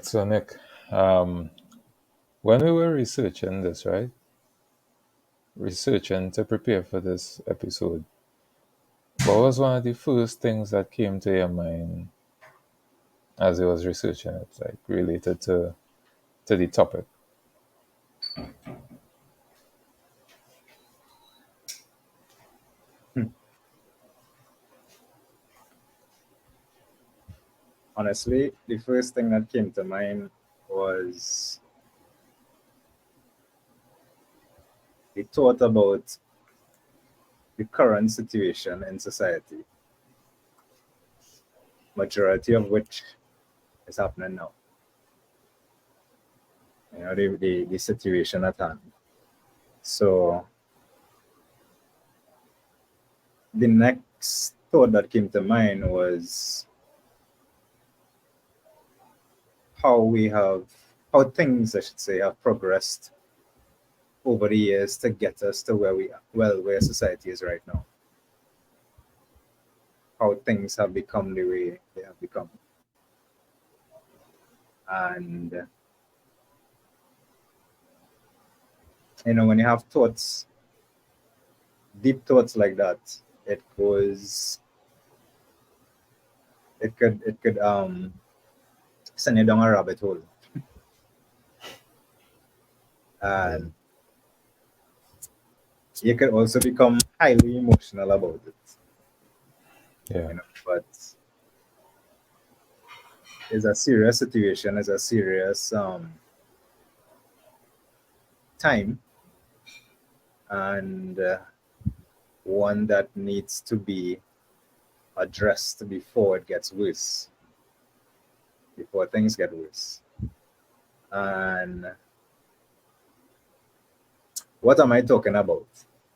So Nick, um, when we were researching this, right? Researching to prepare for this episode, what was one of the first things that came to your mind as you was researching it, like related to the topic? Hmm. Honestly, the first thing that came to mind was the thought about the current situation in society, majority of which is happening now. The situation at hand. So the next thought that came to mind was how we have, how things, I should say, have progressed over the years to get us to where society is right now. How things have become the way they have become. And when you have thoughts, deep thoughts like that, it goes, it could send you down a rabbit hole, Yeah. and you could also become highly emotional about it. Yeah. But it's a serious situation, it's a serious time, and one that needs to be addressed before it gets worse, before things get worse. And what am I talking about?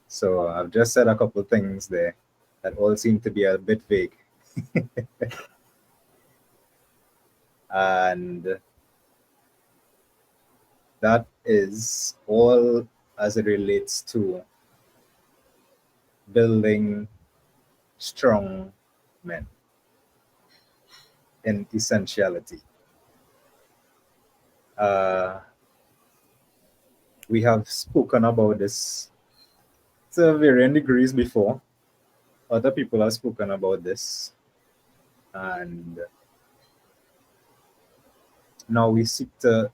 So I've just said a couple of things there that all seem to be a bit vague. And that is all as it relates to building strong men in essentiality. Uh, we have spoken about this to varying degrees before. Other people have spoken about this, and now we seek to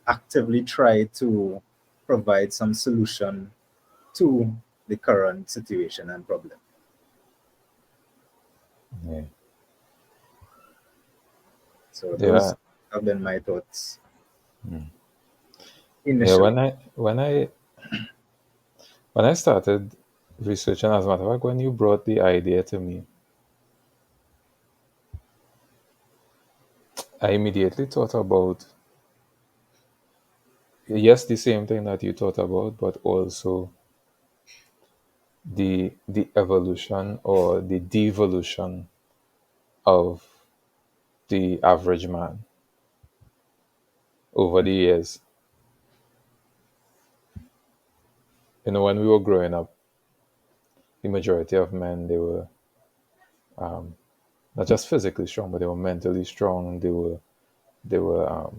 actively try to provide some solution to the current situation and problem. Yeah. So Yeah. those have been my thoughts Mm. Yeah. initially. When I started researching, as a matter of fact, when you brought the idea to me, I immediately thought about, yes, the same thing that you thought about, but also the evolution or the devolution of the average man over the years. When we were growing up, the majority of men, they were um, not just physically strong, but they were mentally strong. They were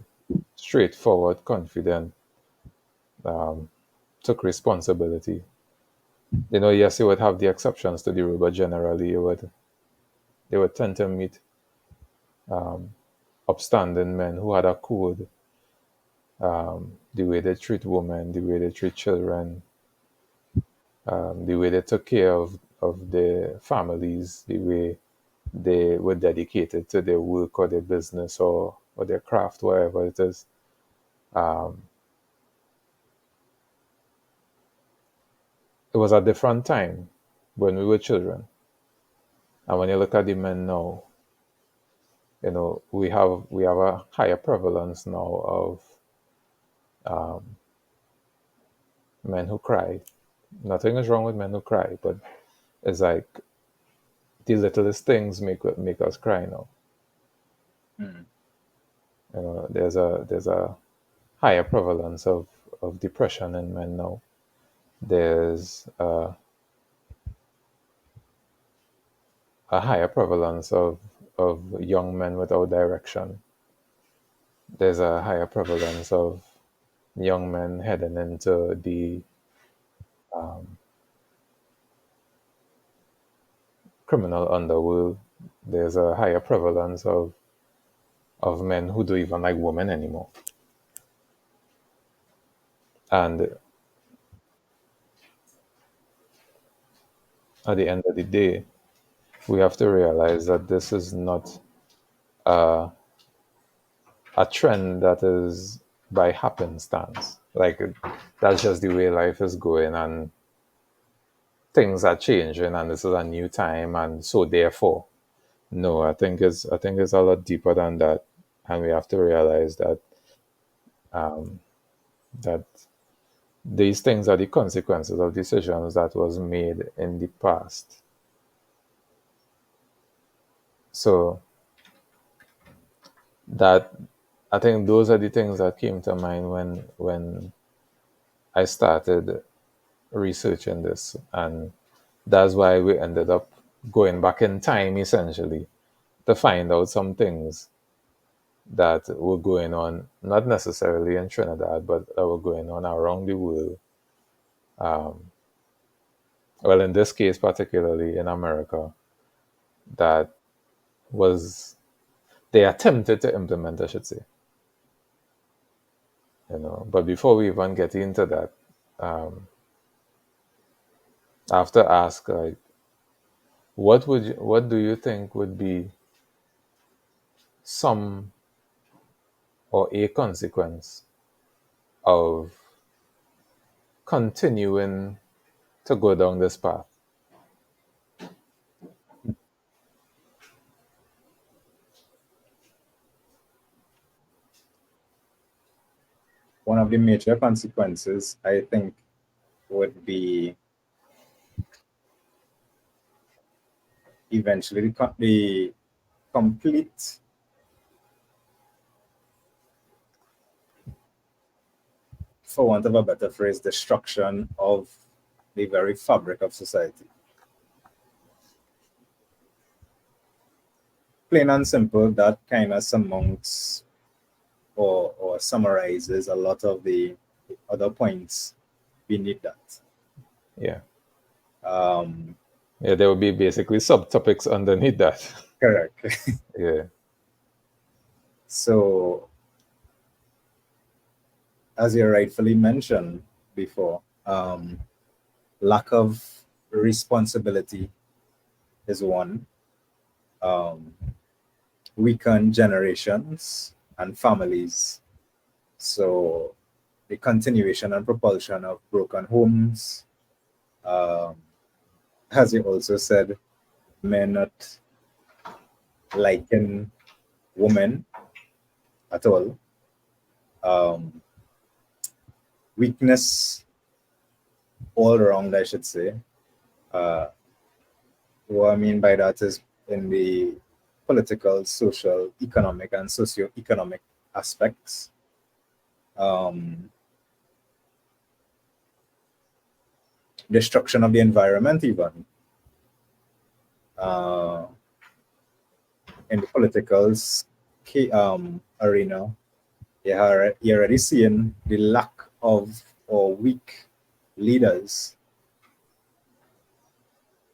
straightforward, confident, um, took responsibility. Yes, you would have the exceptions to the rule, but generally, they would tend to meet um, upstanding men who had a code, the way they treat women, the way they treat children, the way they took care of their families, the way they were dedicated to their work or their business or their craft, whatever it is. Um, it was a different time when we were children. And when you look at the men now, we have a higher prevalence now of um, men who cry. Nothing is wrong with men who cry, but it's like the littlest things make us cry now. Mm. There's a higher prevalence of depression in men now. There's a higher prevalence of young men without direction. there's a higher prevalence of young men heading into the um, criminal underworld. There's a higher prevalence of men who don't even like women anymore. And at the end of the day, we have to realize that this is not a, a trend that is by happenstance. Like that's just the way life is going, and things are changing, and this is a new time, and so therefore, no, I think it's a lot deeper than that, and we have to realize that um, that these things are the consequences of decisions that was made in the past. So that I think those are the things that came to mind when I started researching this, and that's why we ended up going back in time essentially to find out some things that were going on, not necessarily in Trinidad, but that were going on around the world. Um, well, in this case, particularly in America, that was they attempted to implement, I should say, you know. But before we even get into that, um, I have to ask, like, what do you think would be some or a consequence of continuing to go down this path? One of the major consequences, I think, would be eventually the complete, for want of a better phrase, destruction of the very fabric of society. Plain and simple, that kind of surmounts or summarizes a lot of the other points beneath that. Yeah, Um, yeah, there will be basically subtopics underneath that. correct. Yeah, So, as you rightfully mentioned before, lack of responsibility is one. Um, Weakened generations and families. So, the continuation and propulsion of broken homes. Um, as you also said, men not liking women at all. Um, Weakness all around, I should say. Uh, what I mean by that is in the political, social, economic, and socio-economic aspects. Um, Destruction of the environment, even uh, in the political arena, you're already seeing the lack of or weak leaders,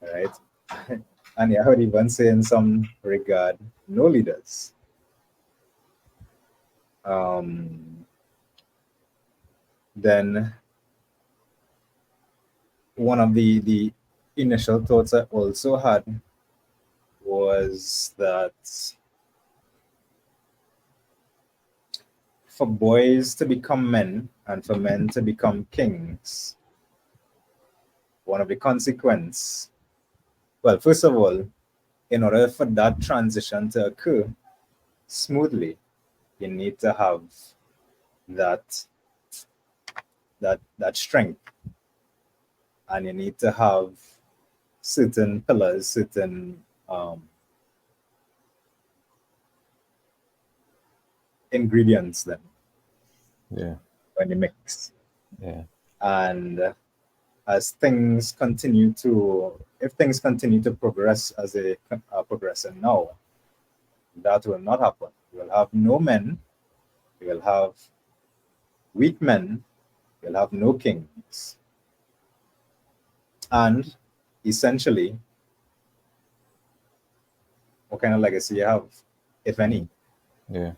right? And I heard even say in some regard, no leaders. Um, then one of the initial thoughts I also had was that for boys to become men and for men to become kings, one of the consequence, well, first of all, in order for that transition to occur smoothly, you need to have that that strength, and you need to have certain pillars, certain ingredients then yeah, when you mix. yeah, And as things continue to, if things continue to progress as they are progressing now, that will not happen. We'll have no men You'll have weak men, you'll have no kings. And essentially, what kind of legacy you have, if any? Yeah.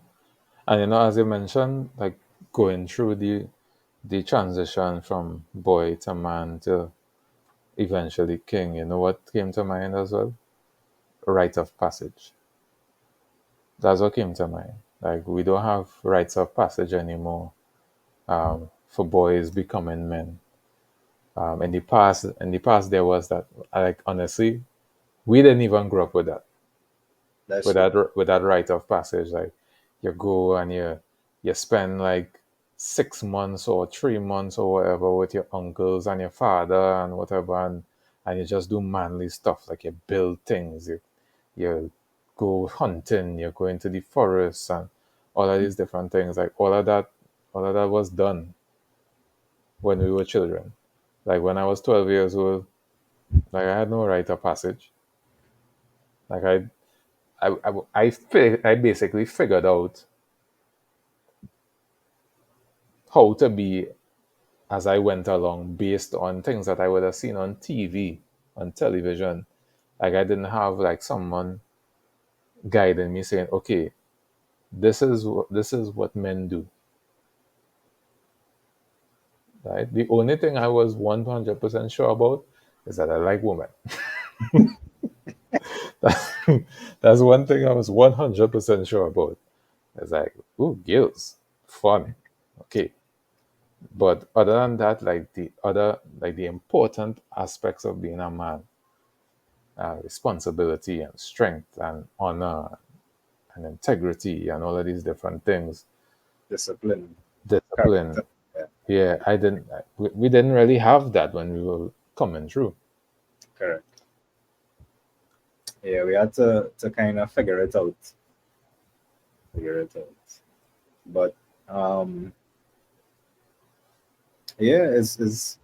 And as you mentioned, like going through the transition from boy to man to eventually king, what came to mind as well? Rite of passage. That's what came to mind. Like we don't have rites of passage anymore for boys becoming men. In the past, there was that. Like honestly, we didn't even grow up with that. That's with true. that with that rite of passage. Like you go and you spend like 6 months or 3 months or whatever with your uncles and your father and whatever, and you just do manly stuff like you build things, you go hunting, you go into the forest and all of these different things. Like all of that was done when we were children. Like when I was 12 years old, like I had no rite of passage. Like I basically figured out how to be as I went along based on things that I would have seen on TV, on television. Like I didn't have like someone guiding me saying, okay, this is what men do. Right? The only thing I was 100% sure about is that I like women. That's one thing I was 100% sure about. It's like, ooh, girls, fun. Okay. But other than that, like the important aspects of being a man, responsibility and strength and honor and integrity and all of these different things, Discipline, discipline. character. Yeah, Yeah, we didn't really have that when we were coming through. correct. Yeah, we had to kind of figure it out. But yeah, is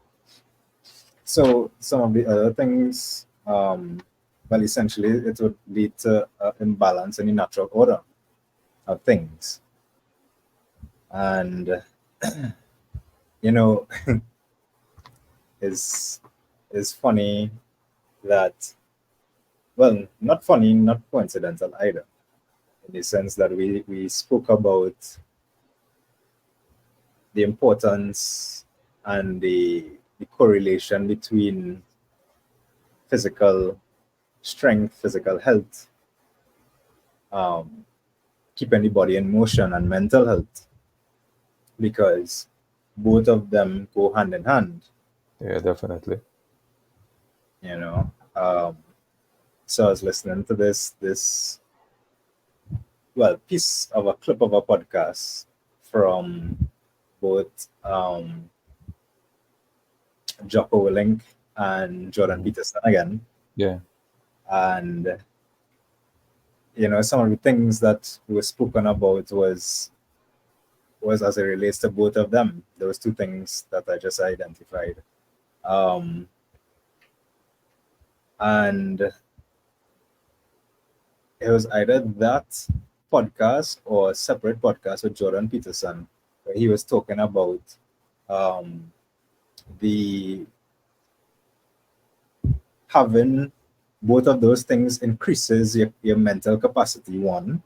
so some of the other things. Well, essentially, it would lead to imbalance in the natural order of things, and you know, is is funny that, well, not funny, not coincidental either, in the sense that we spoke about the importance and the correlation between physical strength, physical health, um, keeping the body in motion, and mental health, because both of them go hand in hand, Yeah, definitely. you know. So I was listening to this piece of a clip of a podcast from both Jocko Willink and Jordan Mhm. Peterson again. Yeah, And some of the things that were spoken about was as it relates to both of them. There was two things that I just identified. Um, and it was either that podcast or a separate podcast with Jordan Peterson, where he was talking about um, the having both of those things increases your mental capacity. One,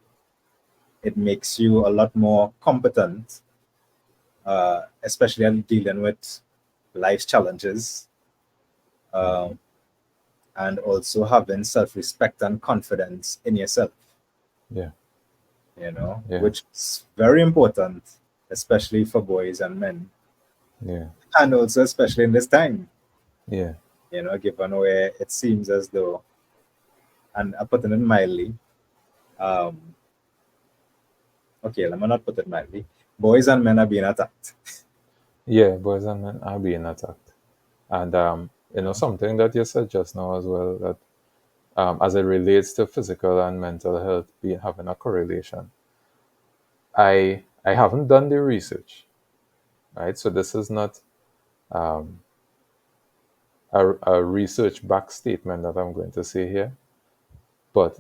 it makes you a lot more competent, especially at dealing with life's challenges, um, and also having self-respect and confidence in yourself, yeah, yeah, which is very important, especially for boys and men, yeah, and also especially in this time, yeah, given where it seems as though, and I put it mildly, um, okay, let me not put it mildly, boys and men are being attacked. yeah. Boys and men are being attacked, and something that you said just now as well, that as it relates to physical and mental health being having a correlation. I haven't done the research, right? So this is not um, a research back statement that I'm going to say here, but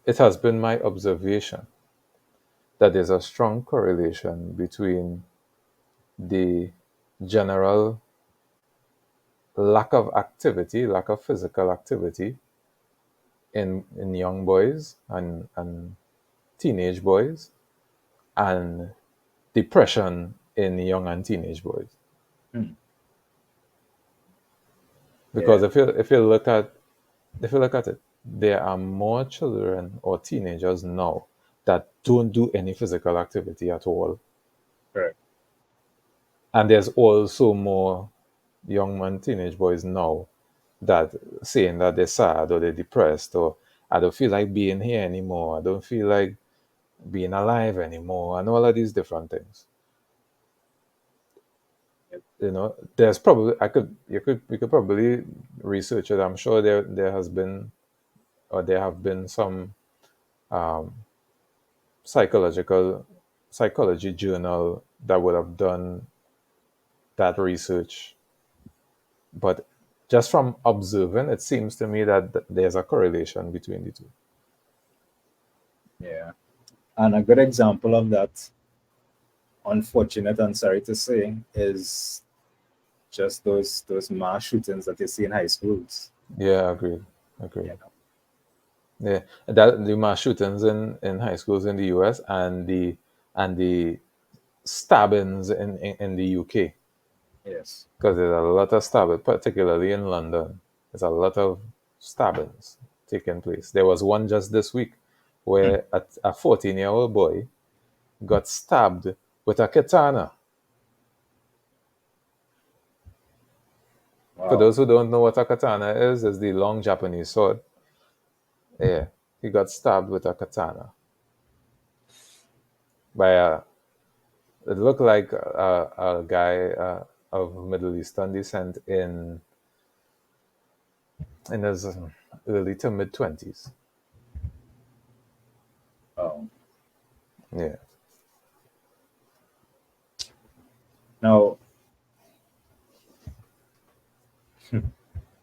it has been my observation that there's a strong correlation between the general lack of activity, lack of physical activity in young boys and teenage boys, and depression in young and teenage boys. Hmm. Because Yeah, if you look at it, there are more children or teenagers now that don't do any physical activity at all, correct. and there's also more young and teenage boys now that saying that they're sad or they're depressed or I don't feel like being here anymore. I don't feel like being alive anymore, and all of these different things. Yep. There's probably we could probably research it. I'm sure there has been or there have been some um, psychological psychology journal that would have done that research, but just from observing, it seems to me that there's a correlation between the two. Yeah. And a good example of that, unfortunate and sorry to say, is just those mass shootings that you see in high schools. Yeah, agreed. You Agreed. know, Yeah, that the mass shootings in high schools in the U.S. and the stabbings in the UK, yes. because there's a lot of stabbing, particularly in London. There's a lot of stabbings taking place. There was one just this week Hmm. where a 14-year-old boy got stabbed with a katana. For Wow. those who don't know what a katana is the long Japanese sword. Yeah, he got stabbed with a katana by a. It looked like a guy of Middle Eastern descent in his early to mid 20s. Wow. Yeah. Now,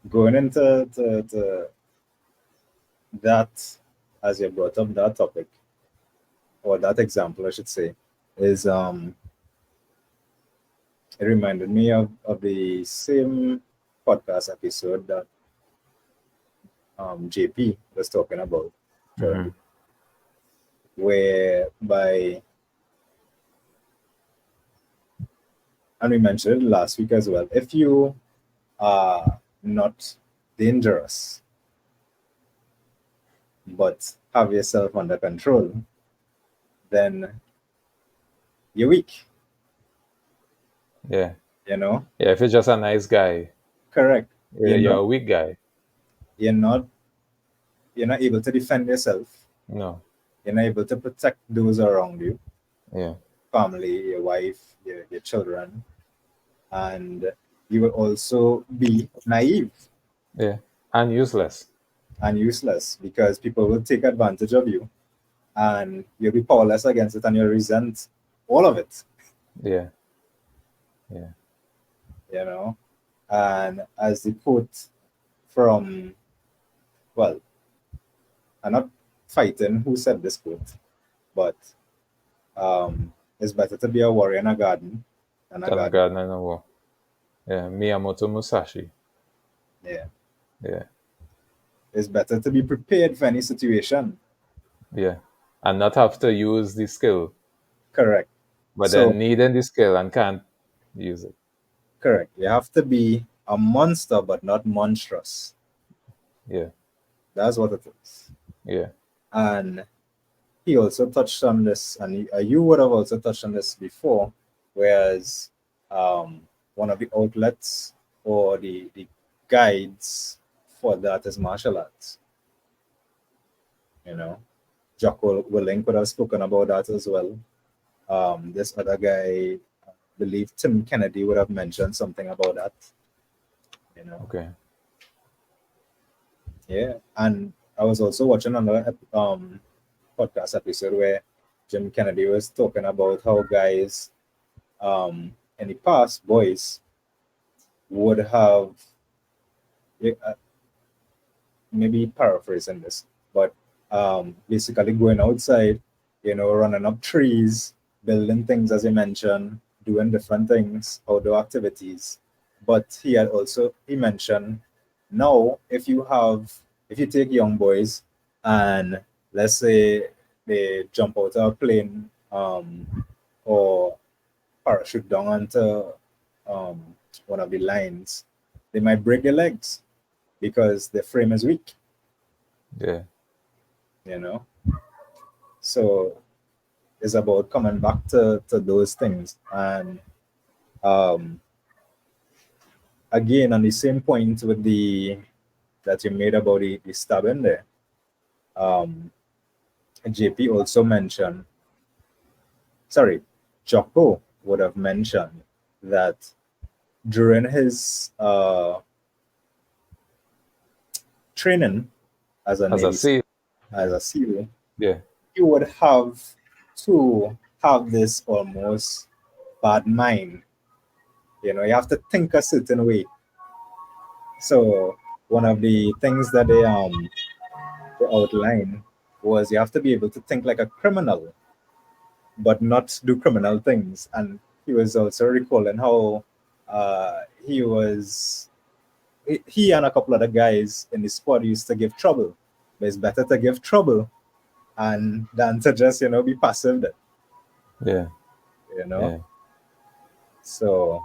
going into to that, as you brought up that topic, or that example, I should say, is it reminded me of the same podcast episode that JP was talking about, Hmm. Jordan, whereby, and we mentioned it last week as well, if you are not dangerous but have yourself under control, then you're weak, Yeah. you know? Yeah. If you're just a nice guy, Correct. You're you're not a weak guy. you're not you're not able to defend yourself. No. You're not able to protect those around you, Yeah. family, your wife, your children, and you will also be naive Yeah. And useless. and useless because people will take advantage of you and you'll be powerless against it and you'll resent all of it, Yeah. Yeah. you know. And as the quote from, well, I'm not fighting who said this quote, but it's better to be a warrior in a garden than a Than a garden. garden in a war. Yeah. Miyamoto Musashi. Yeah. Yeah. It's better to be prepared for any situation. Yeah. And not have to use the skill, Correct. but So, then needing the skill and can't use it. correct. You have to be a monster, but not monstrous. Yeah. That's what it is. Yeah. And he also touched on this, and you would have also touched on this before, whereas um, one of the outlets or the guides for that is martial arts. You know, Jocko Willink would have spoken about that as well. This other guy, I believe Tim Kennedy, would have mentioned something about that. You know, Okay. yeah. And I was also watching another podcast episode where Jim Kennedy was talking about how guys in the past, boys would have, maybe paraphrasing this, but basically going outside, running up trees, building things, as you mentioned, doing different things, outdoor activities. But he mentioned, now if you take young boys and let's say they jump out of a plane, or parachute down onto um, one of the lines, they might break their legs because their frame is weak, Yeah. you know. So it's about coming back to those things. And um, again, on the same point with the that you made about the stabbing there, um, JP also mentioned, sorry, Jocko would have mentioned that during his training as a As I Navy SEAL, say, as a SEAL, yeah, you would have to have this almost bad mind. You have to think a certain way. So one of the things that they outline was you have to be able to think like a criminal, but not do criminal things. And he was also recalling how he was he and a couple other guys in the squad used to give trouble. But it's better to give trouble and than to just be passive. yeah, You know. yeah, So,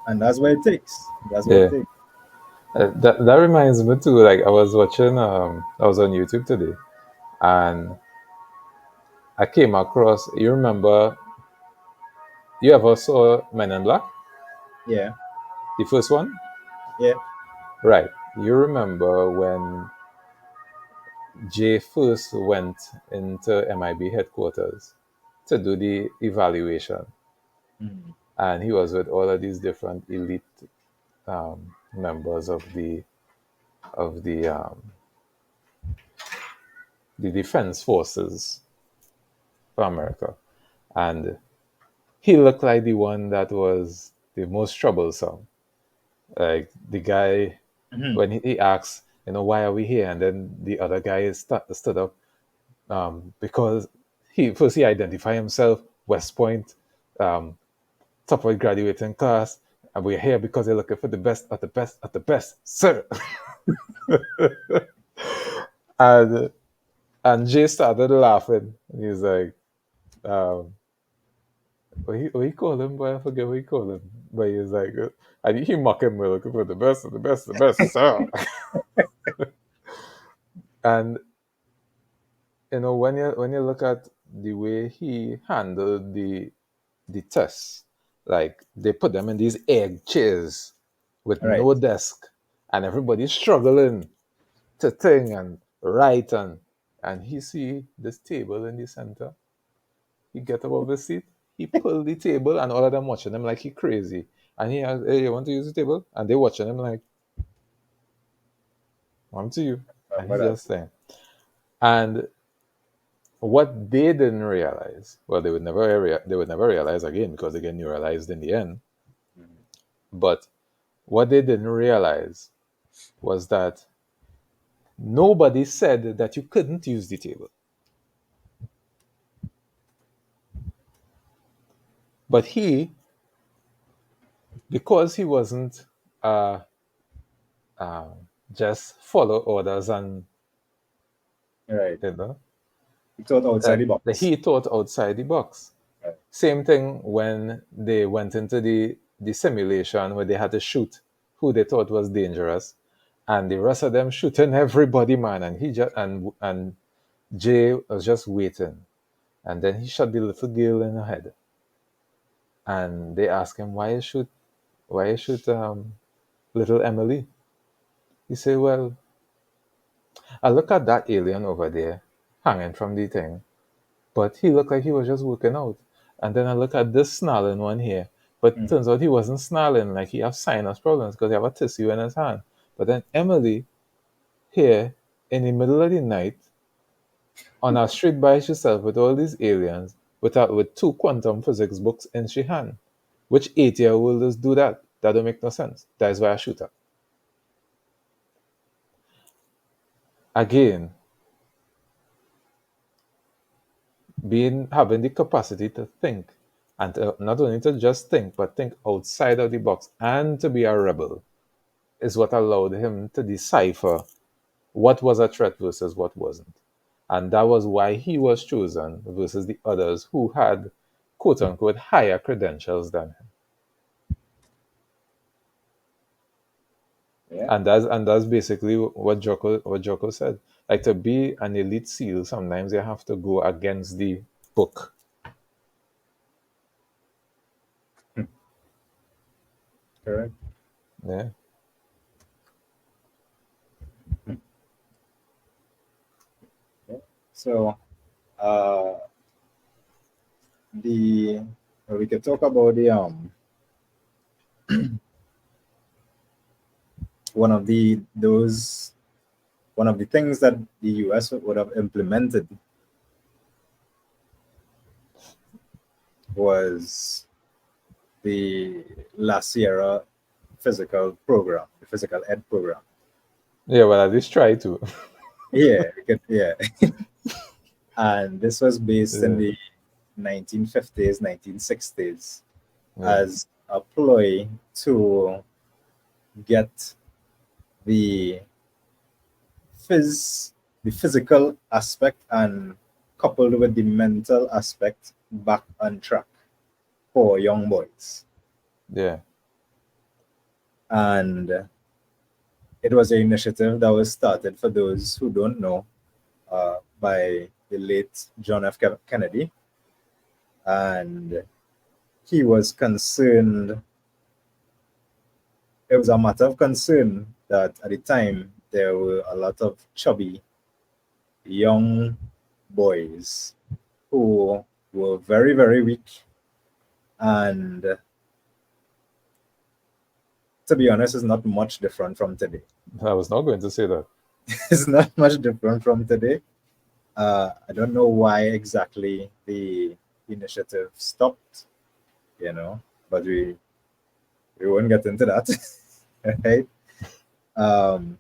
and that's what it takes. That's what it yeah. takes. That reminds me too. Like I was watching, I was on YouTube today, and I came across. You remember? You ever saw Men in Black, Yeah. the first one, Yeah. right? You remember when Jay first went into MIB headquarters to do the evaluation, Mm. and he was with all of these different elite members of the defense forces for America, and he looked like the one that was the most troublesome. Like the guy Mhm. when he asks, why are we here, and then the other guy stood up, because he identified himself, West Point, um, top of graduating class, and we're here because they're looking for the best at the best at the best, sir. and and Jay started laughing. And he's like, um, what he called him, boy, I forget what he called him. But he's like, and he mock him, we're looking for the best of the best, the best, sir. And when you look at the way he handled the tests, like they put them in these egg chairs with Right. no desk, and everybody's struggling to think and write, and he see this table in the center. He get up off his seat, he pull the table, and all of them watching him like he crazy. And he asked, "Hey, you want to use the table?" And they watching him like, "I'm to you." And Remember he's that. just saying. And what they didn't realize, well, they would never realize again because they get neuralized in the end. Mhm. But what they didn't realize was that nobody said that you couldn't use the table. But he, because he wasn't uh, uh, just follow orders and Right. you know, He thought outside the that box. he thought outside the box. Right. Same thing when they went into the simulation where they had to shoot who they thought was dangerous, and the rest of them shooting everybody, man. And he just and Jay was just waiting, and then he shot the little girl in the head, and they asked him why you shoot little Emily. He said, "Well, I look at that alien over there hanging from the thing, but he looked like he was just working out. And then I look at this snarling one here, but Mhm. turns out he wasn't snarling, like he have sinus problems because he have a tissue in his hand. But then Emily here in the middle of the night on a street by herself with all these aliens with two quantum physics books in she hand. Which 8-year old does do that? That don't make no sense. That is why I shoot her. Again, being having the capacity to think, and not only to just think, but think outside of the box and to be a rebel is what allowed him to decipher what was a threat versus what wasn't. And that was why he was chosen versus the others who had quote unquote higher credentials than him. Yeah. And that's basically what Joko said. Like, to be an elite SEAL, sometimes you have to go against the book. Correct. Yeah. Yeah. So uh, the we could talk about the one of the those one of the things that the US would have implemented was the La Sierra physical program, the physical ed program. Yeah, well, at least try to. Yeah, yeah. And this was based in Yeah. the 1950s, 1960s Yeah. as a ploy to get the phys the physical aspect and coupled with the mental aspect back on track for young boys. Yeah. And it was an initiative that was started, for those who don't know, by the late John F. Kennedy. And he was concerned, it was a matter of concern that at the time there were a lot of chubby young boys who were very, very weak. And to be honest, it's not much different from today. I was not going to say that. It's not much different from today. I don't know why exactly the initiative stopped, you know, but we won't get into that, right? Um,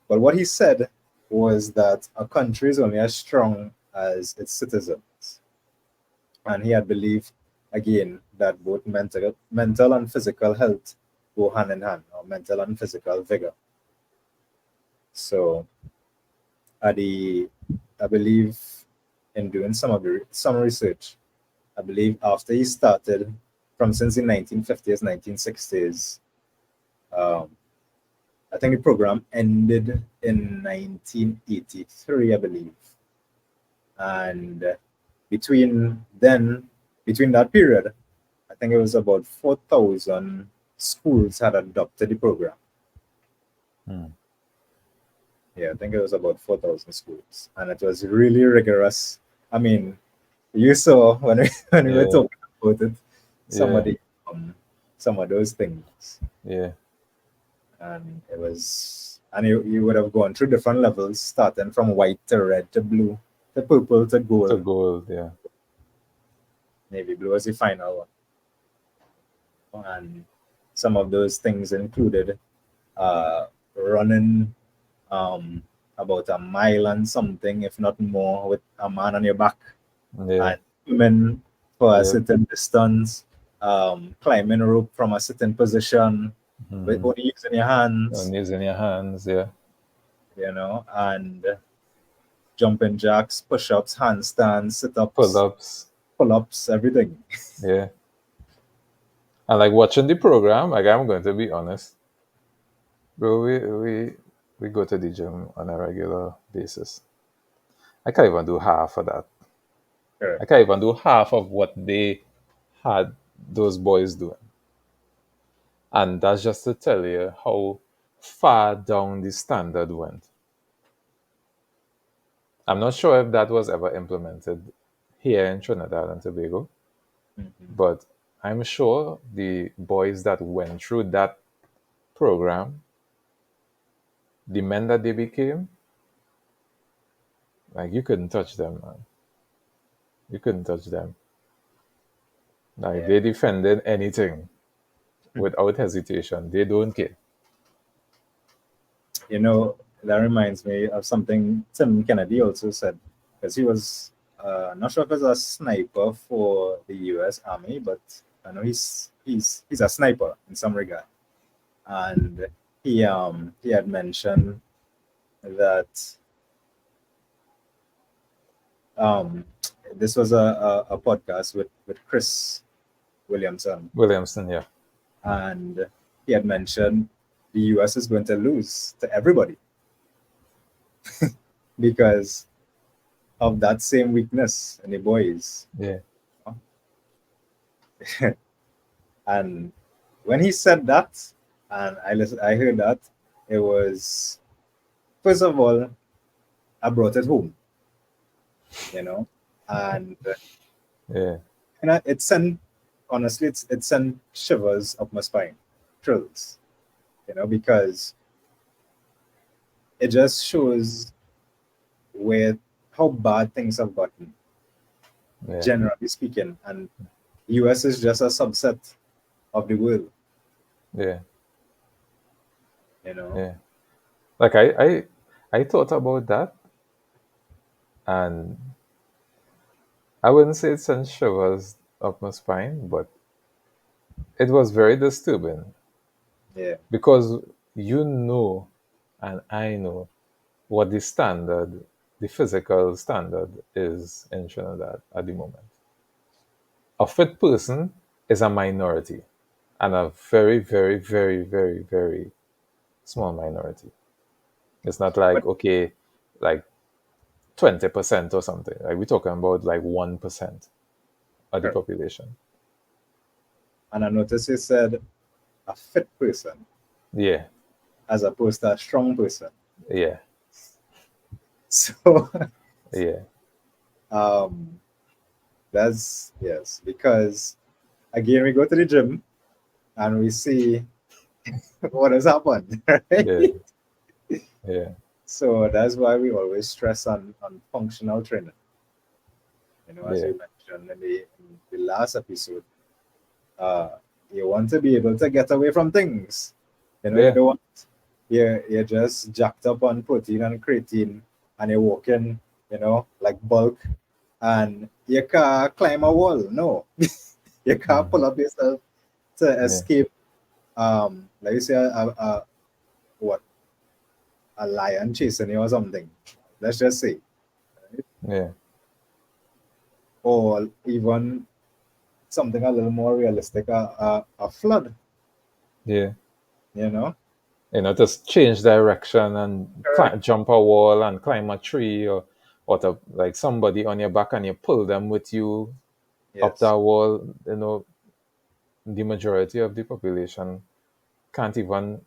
but what he said was that a country is only as strong as its citizens, and he had believed again that both mental and physical health go hand in hand, or mental and physical vigor. So, at the, I believe, in doing some research, I believe after he started from since the 1950s, 1960s, um, I think the program ended in 1983, I believe. And between then, between that period, I think it was about 4,000 schools had adopted the program. Hmm. Yeah, I think it was about 4,000 schools. And it was really rigorous. I mean, you saw when when we were Yeah. talking about it, some of Yeah. the some of those things. Yeah. And it was, and you would have gone through different levels, starting from white to red to blue to purple to To gold. gold. Yeah. Navy blue was the final one. And some of those things included running um, about a mile and something, if not more, with a man on your back, Yeah. and swimming for a Yeah. certain distance, climbing rope from a certain position with Mm-hmm. only using your hands, And using your hands. Yeah. and jumping jacks, push ups, handstands, sit Pull ups, ups. pull ups, everything. Yeah. And like watching the program, like, I'm going to be honest, bro, we go to the gym on a regular basis. I can't even do half of that. Correct. I can't even do half of what they had those boys doing. And that's just to tell you how far down the standard went. I'm not sure if that was ever implemented here in Trinidad and Tobago, Mhm. but I'm sure the boys that went through that program, the men that they became, like, you couldn't touch them, man. You couldn't touch them. Like, Yeah. they defended anything without hesitation. They don't care. You know, that reminds me of something Tim Kennedy also said, because he was not sure if he's a sniper for the U.S. Army, but I know he's a sniper in some regard. And he had mentioned that um, this was a podcast with Chris Williamson, Williamson, yeah. and he had mentioned the U.S. is going to lose to everybody because of that same weakness in the boys. Yeah. And when he said that, and I heard that, it was, first of all, I brought it home, you know, and Yeah. it sent, honestly, it sent shivers up my spine, chills, because it just shows where how bad things have gotten, Yeah. generally speaking, and US is just a subset of the world, Yeah. you know. Yeah. Like I thought about that, and I wouldn't say it sent shivers up my spine, but it was very disturbing Yeah, because you know, and I know what the standard, the physical standard is in Trinidad at the moment. A fit person is a minority, and a very, very, very, very, very small minority. It's not but like, okay, like 20% or something. Like we're talking about like 1% of the correct. population. And I noticed you said a fit person Yeah, as opposed to a strong person. yeah, So yeah, um that's, yes, because again we go to the gym and we see what has happened, right? yeah, yeah, So that's why we always stress on functional training. As yeah, we mentioned in the last episode, uh, you want to be able to get away from things. You yeah, don't want you're just jacked up on protein and creatine, and you're walking, like bulk, and you can't climb a wall. No, you can't mhm, pull up yourself to yeah, escape. Like you say, what, a lion chasing you or something. Let's just say, yeah, or even something a little more realistic, a flood. yeah. You know, Just change direction and correct. jump a wall and climb a tree, or to like somebody on your back and you pull them with you up that Yes. wall. The majority of the population can't even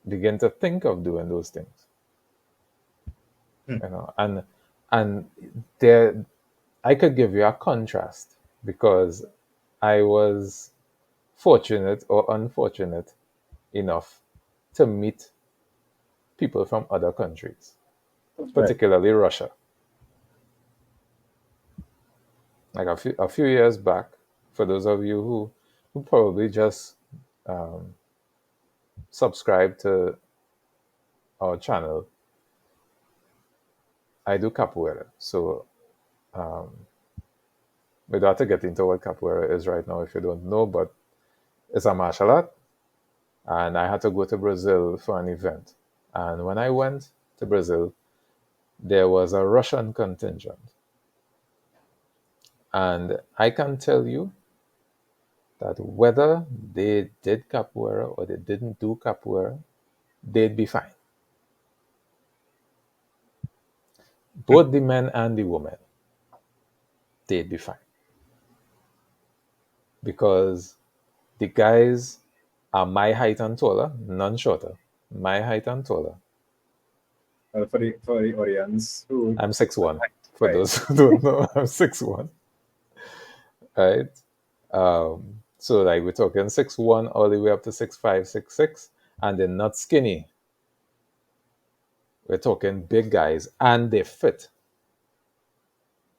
begin to think of doing those things. Hmm. And there, I could give you a contrast because I was fortunate or unfortunate enough to meet people from other countries, Right. particularly Russia. Like a few years back, for those of you who probably just um, subscribe to our channel, I do capoeira. So um, we don't have to get into what capoeira is right now if you don't know, but it's a martial art. And I had to go to Brazil for an event. And when I went to Brazil, there was a Russian contingent. And I can tell you that whether they did capoeira or they didn't do capoeira, they'd be fine. Both the men and the women, they'd be fine. Because the guys are my height and taller, none shorter. My height and taller. Well, for the audience who I'm 6'1". For right, those who don't know, I'm 6'1". Right? So like we're talking 6'1" all the way up to 6'5", 6'6", and they're not skinny. We're talking big guys, and they're fit.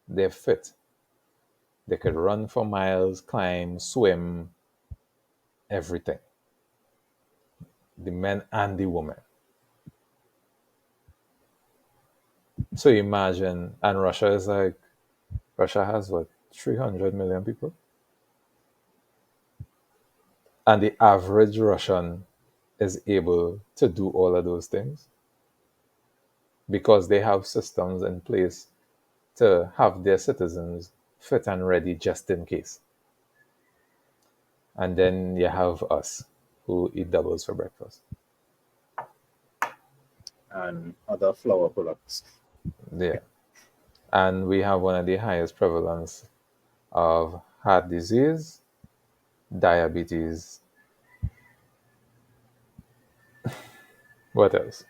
They're fit. They could run for miles, climb, swim, everything. The men and the women. So imagine, and Russia is like Russia has what, 300 million people? And the average Russian is able to do all of those things because they have systems in place to have their citizens fit and ready just in case. And then you have us who eat doubles for breakfast. and other flour products. Yeah. And we have one of the highest prevalence of heart disease, diabetes, what else?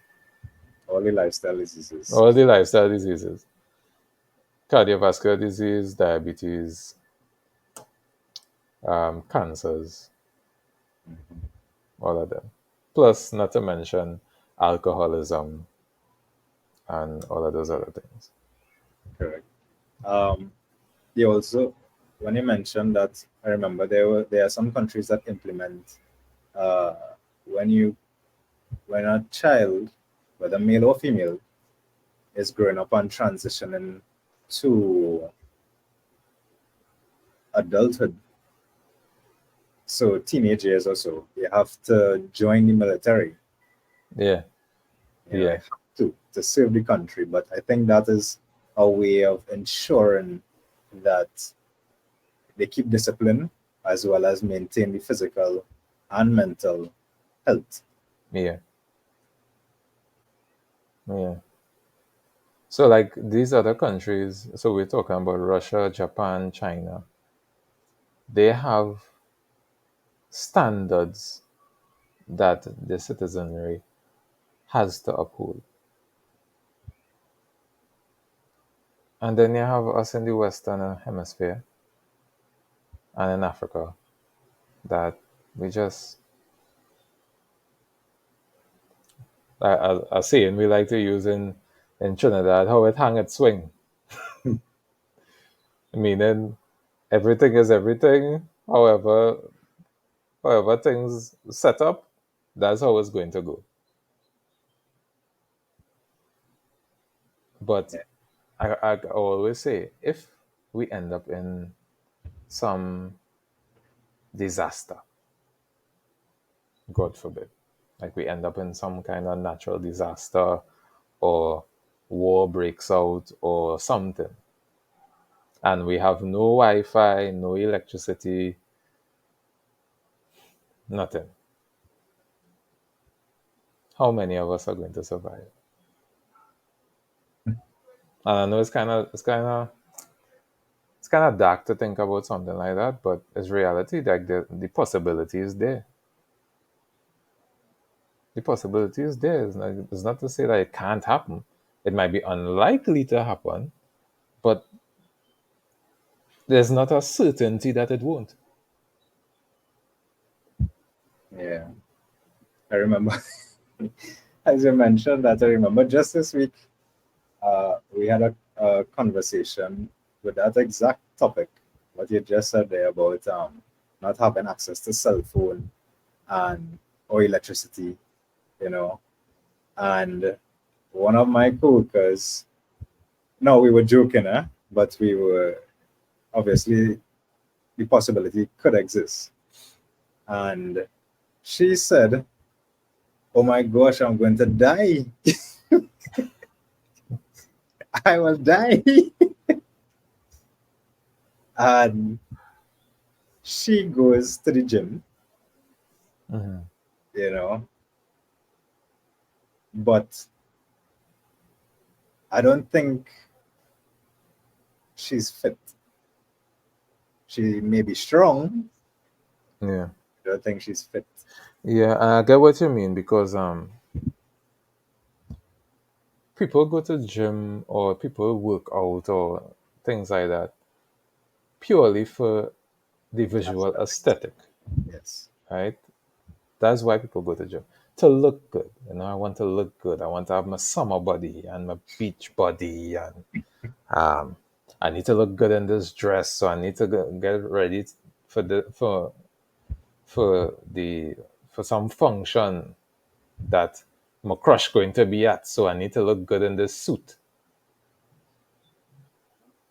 All the lifestyle diseases. All the lifestyle diseases, cardiovascular disease, diabetes, cancers, all of them. Plus, not to mention alcoholism and all of those other things. Correct. Um, they also, when you mentioned that, I remember there are some countries that implement uh, when you when a child, whether male or female, is growing up and transitioning to adulthood, so teenage years or so, you have to join the military. Yeah, You know, you yeah, have to serve the country. But I think that is a way of ensuring that they keep discipline as well as maintain the physical and mental health. yeah, yeah. So, like these other countries, so we're talking about Russia, Japan, China, they have standards that the citizenry has to uphold. And then you have us in the Western Hemisphere and in Africa that we just, a saying we like to use in Trinidad, how it hang it swing, meaning everything is everything. However things set up, that's how it's going to go. But Yeah. I always say, if we end up in some disaster, God forbid, like we end up in some kind of natural disaster or war breaks out or something, and we have no Wi-Fi, no electricity, nothing. How many of us are going to survive? And I know it's kind of dark to think about something like that, but it's reality. Like the possibility is there. The possibility is there. It's not to say that it can't happen. It might be unlikely to happen, but there's not a certainty that it won't. Yeah. I remember, as you mentioned, that I remember just this week, we had a conversation with that exact topic, what you just said there about not having access to cell phone and or electricity, you know. And one of my coworkers, no, we were joking, but we were obviously the possibility could exist. And she said, "Oh my gosh, I'm going to die. I will die." And she goes to the gym, Mhm. you know, but I don't think she's fit. She may be strong. Yeah, I don't think she's fit. yeah, I get what you mean because people go to gym or people work out or things like that purely for the visual Aesthetics. aesthetic, Yes. right? That's why people go to gym to look good. I want to look good. I want to have my summer body and my beach body, and um, I need to look good in this dress, so I need to get ready for the for the for some function that my crush going to be at. So I need to look good in this suit.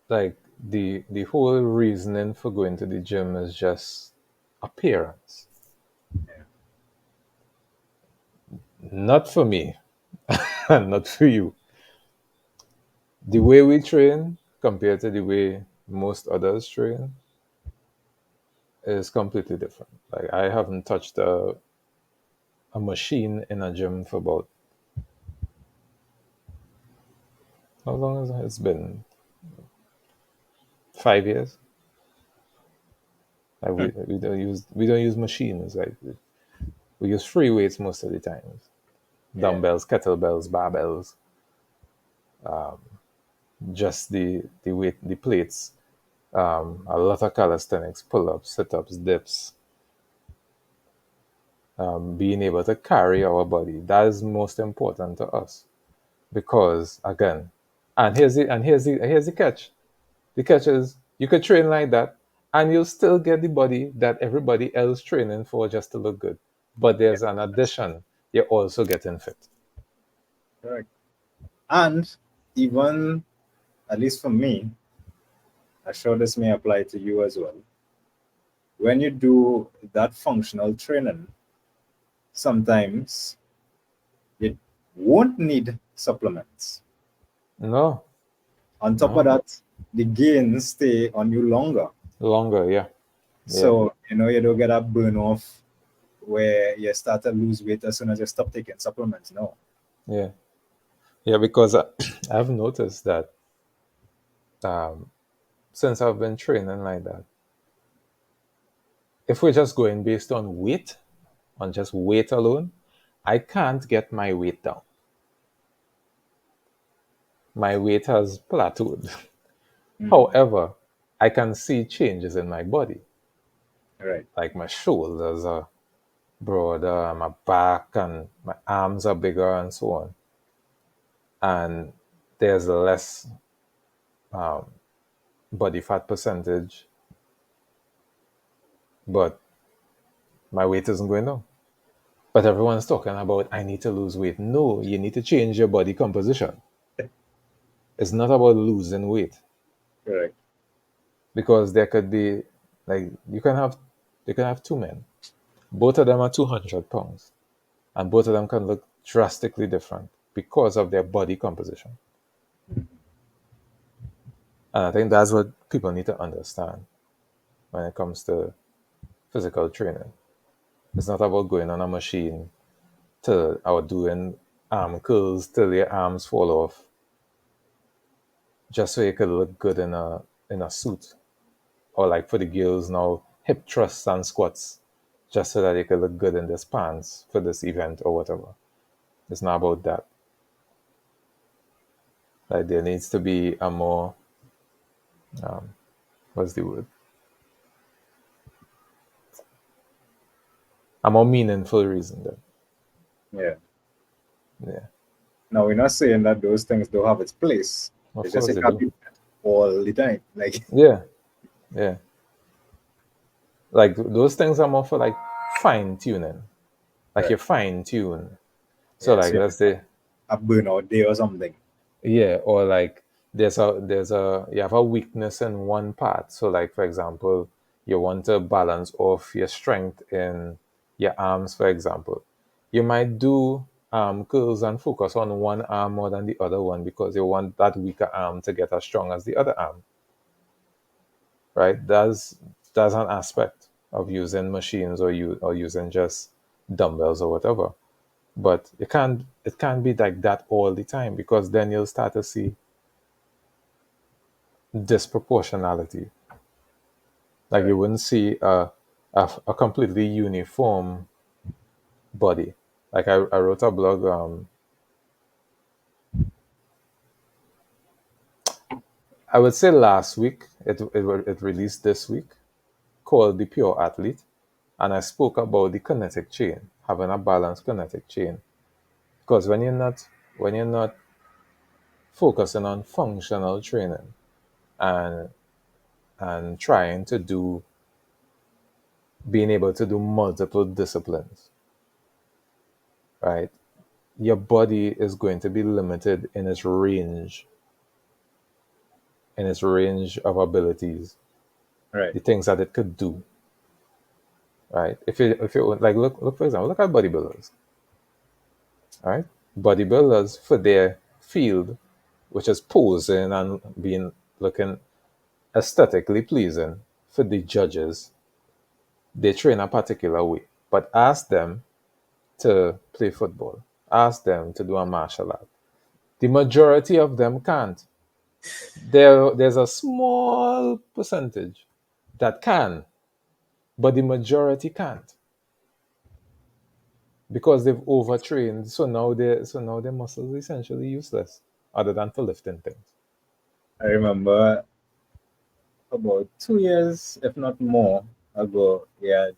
Like the whole reasoning for going to the gym is just appearance. Not for me, and not for you. The way we train compared to the way most others train is completely different. Like I haven't touched a machine in a gym for about how long has it? It's been 5 years. Like Hmm. we don't use machines. Like we use free weights most of the time. Yeah. Dumbbells, kettlebells, barbells, just the weight, the plates. A lot of calisthenics, pull-ups, sit-ups, dips. Being able to carry our body, that is most important to us because again, and here's the catch. The catch is you could train like that and you'll still get the body that everybody else training for just to look good. But Yeah. there's an addition. You're also getting fit. Correct. And even, at least for me, I'm sure this may apply to you as well. When you do that functional training, sometimes you won't need supplements. No, On top of no. that, the gains stay on you longer. Longer, yeah. Yeah. So, you don't get a burn off where you start to lose weight as soon as you stop taking supplements. No. Yeah. Yeah, because I've noticed that um, since I've been training like that, if we're just going based on weight, on just weight alone, I can't get my weight down. My weight has plateaued. Mm. However, I can see changes in my body, Right. like my shoulders are broader, my back and my arms are bigger, and so on. And there's less um, body fat percentage, but my weight isn't going down. But everyone's talking about I need to lose weight. No, you need to change your body composition. It's not about losing weight Correct. because there could be like you can have two men. Both of them are 200 pounds, and both of them can look drastically different because of their body composition. And I think that's what people need to understand when it comes to physical training. It's not about going on a machine to or doing arm curls till your arms fall off just so you could look good in a suit. Or like for the girls now, hip thrusts and squats, just so that you could look good in this pants for this event or whatever. It's not about that. Like there needs to be a more what's the word? A more meaningful reason then. Yeah. Yeah. Now, we're not saying that those things don't have its place. Of It's just course it they can't do. be all the time. Like, Yeah. Yeah. Like those things are more for like fine tuning. Like right. you fine tune. So Yeah. like So let's say a burnout day or something. yeah, or like there's a you have a weakness in one part. So like for example, you want to balance off your strength in your arms, for example. You might do arm curls and focus on one arm more than the other one because you want that weaker arm to get as strong as the other arm, right? That's an aspect of using machines or using just dumbbells or whatever. But it can't be like that all the time because then you'll start to see disproportionality. Like you Right. wouldn't see a completely uniform body. Like I wrote a blog. I would say last week. It released this week, called the Pure Athlete, and I spoke about the kinetic chain, having a balanced kinetic chain. Because when you're not focusing on functional training and trying to do being able to do multiple disciplines, right? Your body is going to be limited in its range. in its range of abilities, Right. the things that it could do, right? If you like look for example, look at bodybuilders, right? Bodybuilders for their field, which is posing and being looking aesthetically pleasing for the judges, they train a particular way. But ask them to play football, ask them to do a martial art. The majority of them can't. There's a small percentage that can, but the majority can't because they've overtrained. So now their muscles are essentially useless, other than for lifting things. I remember about 2 years, if not more, ago, he had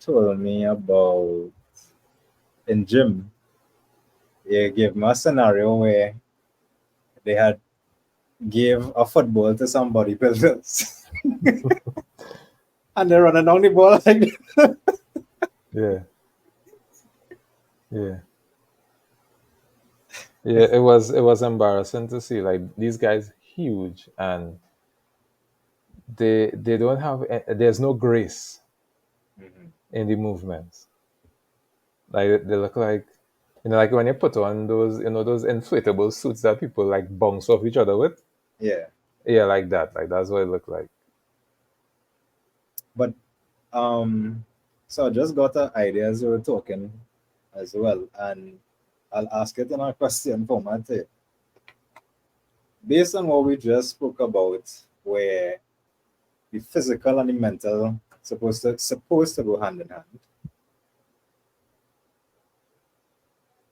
told me about in gym. He gave me a scenario where they had gave a football to some bodybuilders and they're running down the ball like Yeah, yeah, yeah. It was embarrassing to see like these guys huge and they don't have there's no grace Mhm. in the movements. Like they look like like when you put on those those inflatable suits that people like bounce off each other with. Yeah. Yeah, like that. Like that's what it looked like. But so I just got an idea as we were talking as well, and I'll ask it in a question format. Based on what we just spoke about, where the physical and the mental supposed to go hand in hand,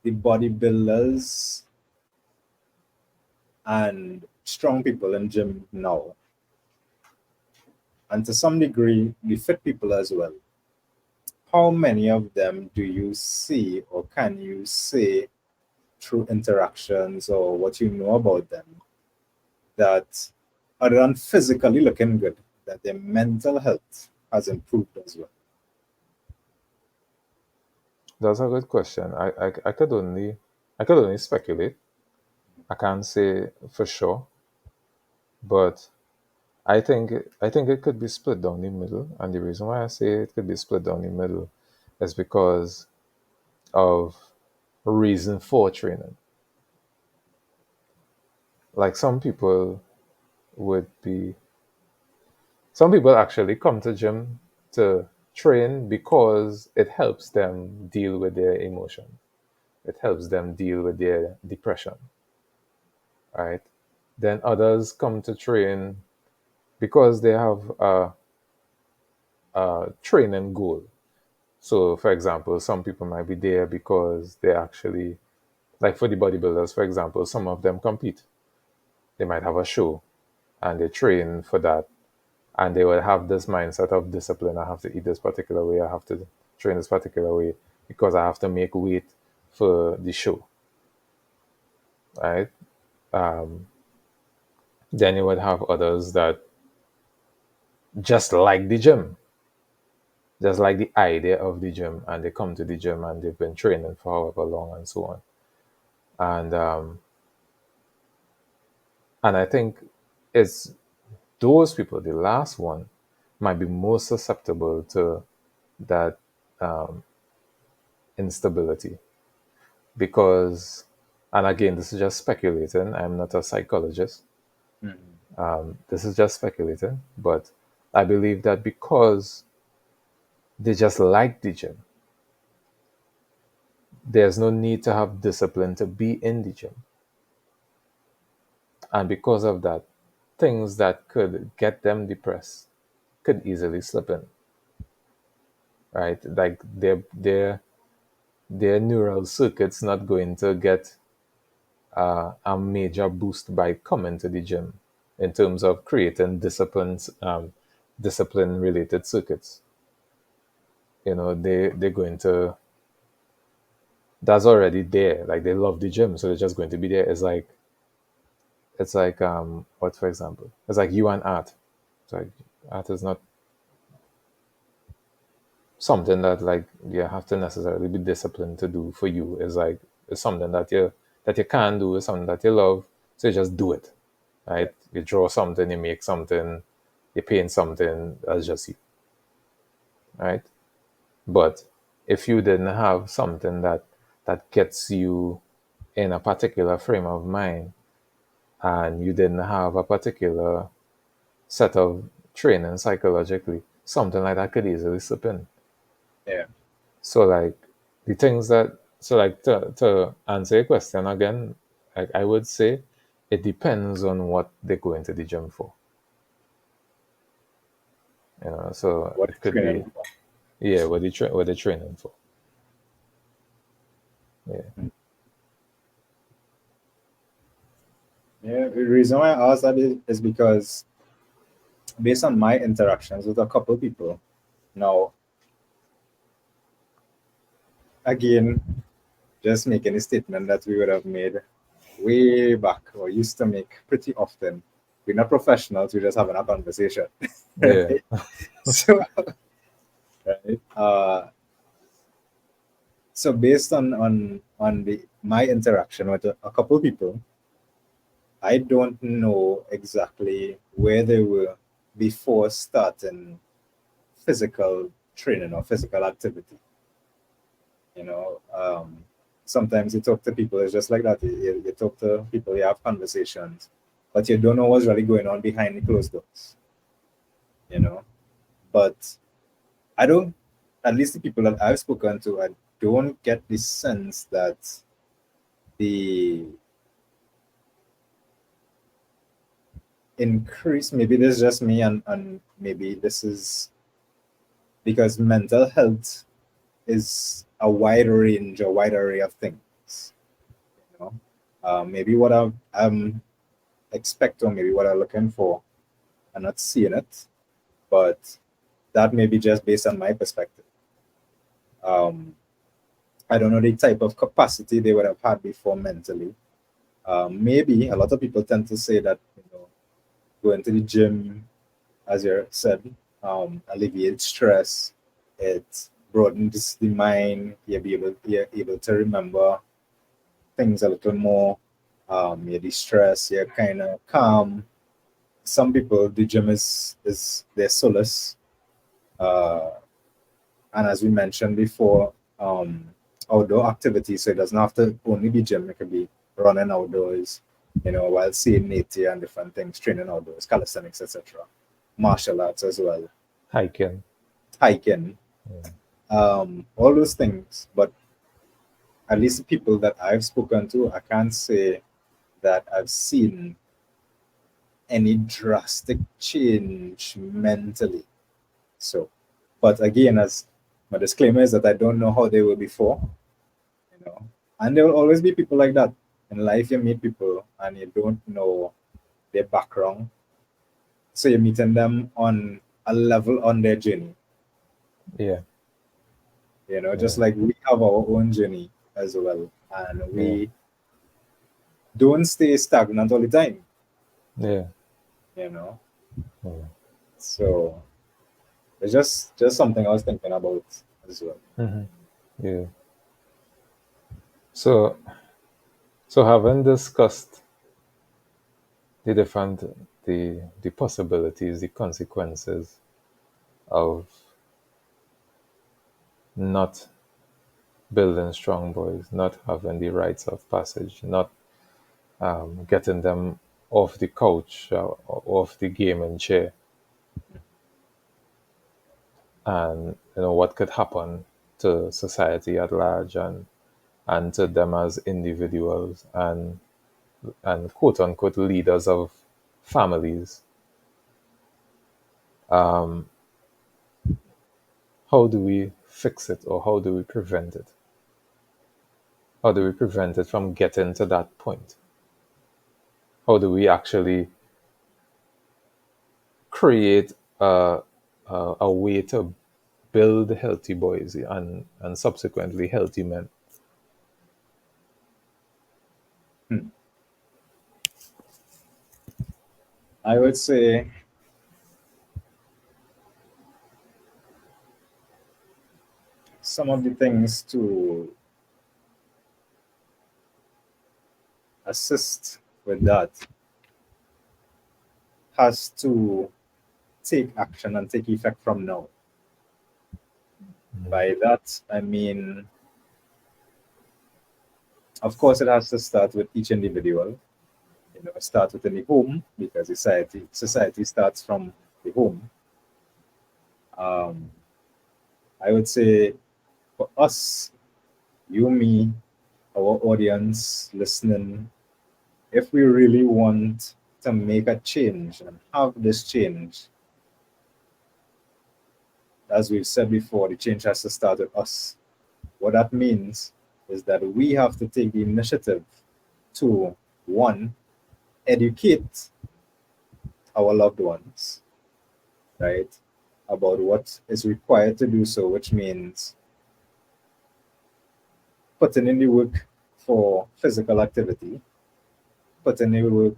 the bodybuilders and strong people in gym now, and to some degree the fit people as well. How many of them do you see, or can you say through interactions or what you know about them, that other than physically looking good, that their mental health has improved as well? That's a good question. I could only speculate. I can't say for sure, but I think it could be split down the middle. And the reason why I say it could be split down the middle is because of reason for training. Like would be some people actually come to gym to train because it helps them deal with their emotion. It helps them deal with their depression, right? Then others come to train because they have a training goal. So, for example, some people might be there because they actually, like for the bodybuilders, for example, some of them compete. They might have a show and they train for that. And they will have this mindset of discipline. I have to eat this particular way. I have to train this particular way because I have to make weight for the show, right? Um, then you would have others that just like the gym, just like the idea of the gym, and they come to the gym and they've been training for however long and so on. And I think it's those people, the last one, might be most susceptible to that um, instability because, and again, this is just speculating. I'm not a psychologist. Mhm. This is just speculating, but I believe that because they just like the gym, there's no need to have discipline to be in the gym. And because of that, things that could get them depressed could easily slip in, right? Like their neural circuits not going to get a major boost by coming to the gym in terms of creating discipline related circuits. They're going to that's already there. Like they love the gym, so they're just going to be there. It's like what, for example, it's like you and art. It's like art is not something that like you have to necessarily be disciplined to do for you. It's like it's something that you can do, it's something that you love, so you just do it. Yeah. right? You draw something, you make something, you paint something, that's just you, right? But if you didn't have something that gets you in a particular frame of mind, and you didn't have a particular set of training psychologically, something like that could easily slip in. Yeah. So like the things that so like to answer your question again, like I would say it depends on what they go into the gym for. So What it you're could be, training for. yeah, what they're training for. Yeah. Hmm. Yeah. The reason why I asked that is because based on my interactions with a couple people, now again, just making a statement that we would have made way back or used to make pretty often. We're not professionals, we're just having a conversation. Yeah. Right? So, right? So based on the my interaction with a couple people, I don't know exactly where they were before starting physical training or physical activity. You know, sometimes you talk to people, it's just like that. You talk to people, you have conversations, but you don't know what's really going on behind the closed doors. You know, but I don't. At least the people that I've spoken to, I don't get the sense that the increase. Maybe this is just me, and maybe this is because mental health is a wide range, a wide array of things. You know, maybe what I'm expecting, maybe what I'm looking for, I'm not seeing it, but that may be just based on my perspective. Um, I don't know the type of capacity they would have had before mentally. Maybe a lot of people tend to say that going to the gym, as you said, alleviates stress. It broadens the mind. You're able to remember things a little more. You're de-stressed. You're kind of calm. Some people, the gym is their solace. Uh, and as we mentioned before, outdoor activities. So it doesn't have to only be gym. It could be running outdoors, while seeing nature and different things, training outdoors, calisthenics, etc. Martial arts as well, Hiking. hiking, Yeah. all those things. But at least the people that I've spoken to, I can't say that I've seen any drastic change mentally. So, but again, as my disclaimer is that I don't know how they were before, you know, and there will always be people like that in life. You meet people and you don't know their background, so you're meeting them on a level on their journey. Yeah. Just Yeah. like we have our own journey as well, and Yeah. we don't stay stagnant all the time. Yeah. You know, Yeah. so it's just something I was thinking about as well. Hmm. Yeah. So so having discussed the different the possibilities, the consequences of not building strong boys, not having the rites of passage, not getting them off the couch or off the gaming chair, and what could happen to society at large, and to them as individuals, and quote unquote leaders of families. Um, how do we fix it, or how do we prevent it? How do we prevent it from getting to that point? How do we actually create a way to build healthy boys, and subsequently healthy men? Hmm. I would say some of the things to assist with that has to take action and take effect from now. By that, I mean, of course, it has to start with each individual. Start within the home, because society starts from the home. Um, I would say for us, you, me, our audience listening, if we really want to make a change and have this change, as we've said before, the change has to start with us. What that means is that we have to take the initiative to, one, educate our loved ones, right, about what is required to do so, which means putting in the work for physical activity, putting in the work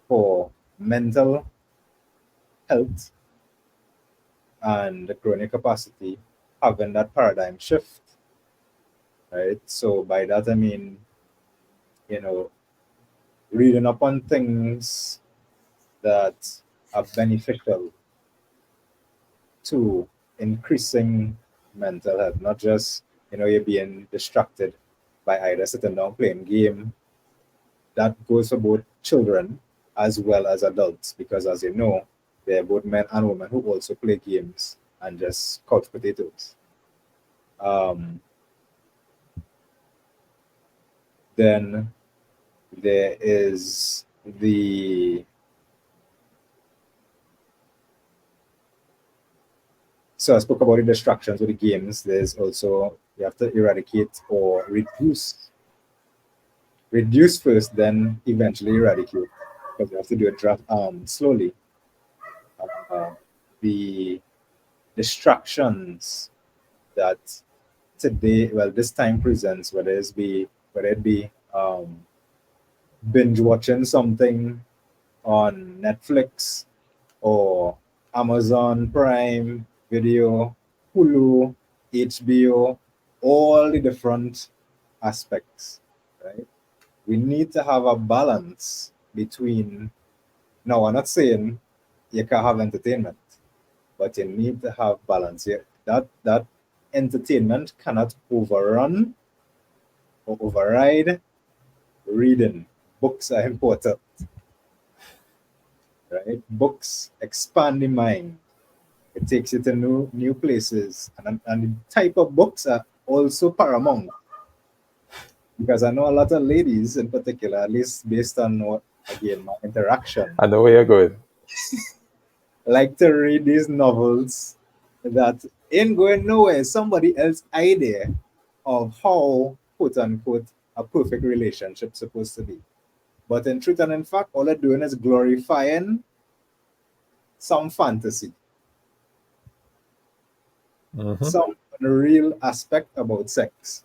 for mental health and growing capacity, having that paradigm shift, right? So by that I mean, you know, reading up on things that are beneficial to increasing mental health, not just, you're being distracted by either sitting down playing game. That goes for both children as well as adults, because as you know, there are both men and women who also play games and just couch potatoes. Um, then there is the so I spoke about the distractions with the games. There's also, you have to eradicate or reduce first, then eventually eradicate, because you have to do it slowly. Uh, the distractions that today, well, this time presents, whether it be binge watching something on Netflix or Amazon Prime Video, Hulu, HBO, all the different aspects, right? We need to have a balance between. Now, I'm not saying you can't have entertainment, but you need to have balance. Yeah, that entertainment cannot overrun or override reading. Books are important, right? Books expand the mind. It takes you to new places, and the type of books are also paramount, because I know a lot of ladies in particular, at least based on what, again, my interaction, I know where you're going. like to read these novels that ain't going nowhere. Somebody else's idea of how, quote unquote, a perfect relationship supposed to be. But in truth and in fact, all they're doing is glorifying some fantasy, Hmm. some real aspect about sex.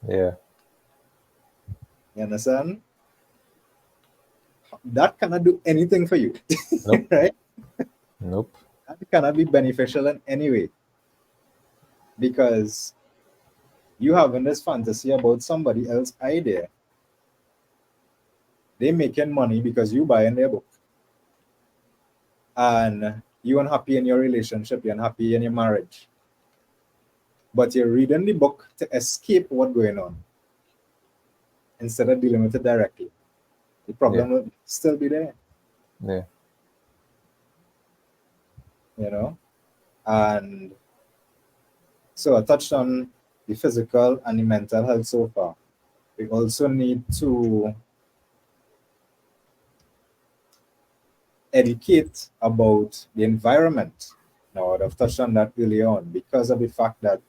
Yeah. You understand? That cannot do anything for you, Nope. right? Nope. That cannot be beneficial in any way, because you having this fantasy about somebody else's idea. They making money because you buying their book, and you unhappy in your relationship, you're unhappy in your marriage, but you're reading the book to escape what's going on instead of dealing with it directly. The Yeah. problem will still be there, Yeah. you know. And so I touched on the physical and the mental health so far. We also need to educate about the environment. Now, I've touched on that earlier on, because of the fact that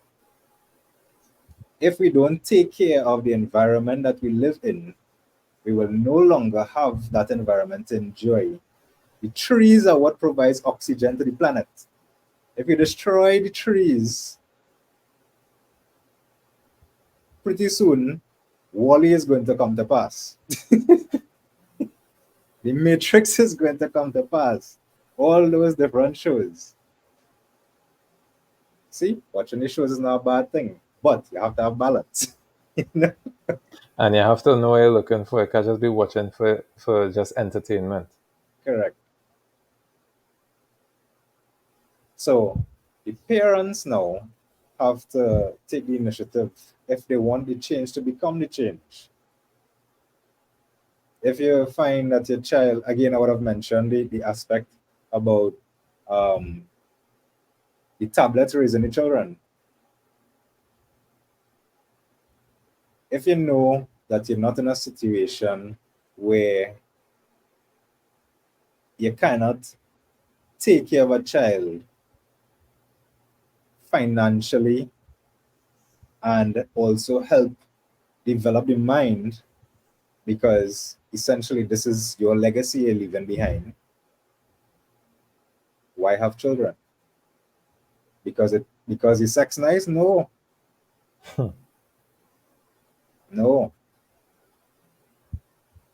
if we don't take care of the environment that we live in, we will no longer have that environment to enjoy. The trees are what provides oxygen to the planet. If you destroy the trees, pretty soon, Wally is going to come to pass. The Matrix is going to come to pass. All those different shows. See, watching the shows is not a bad thing, but you have to have balance. You know? And you have to know what you're looking for. You can't just be watching for just entertainment. Correct. So the parents now have to take the initiative if they want the change to become the change. If you find that your child, again, I would have mentioned the aspect about um, the tablets raising the children. If you know that you're not in a situation where you cannot take care of a child financially and also help develop the mind, because essentially this is your legacy you're leaving behind, why have children? Because is sex nice? No, no,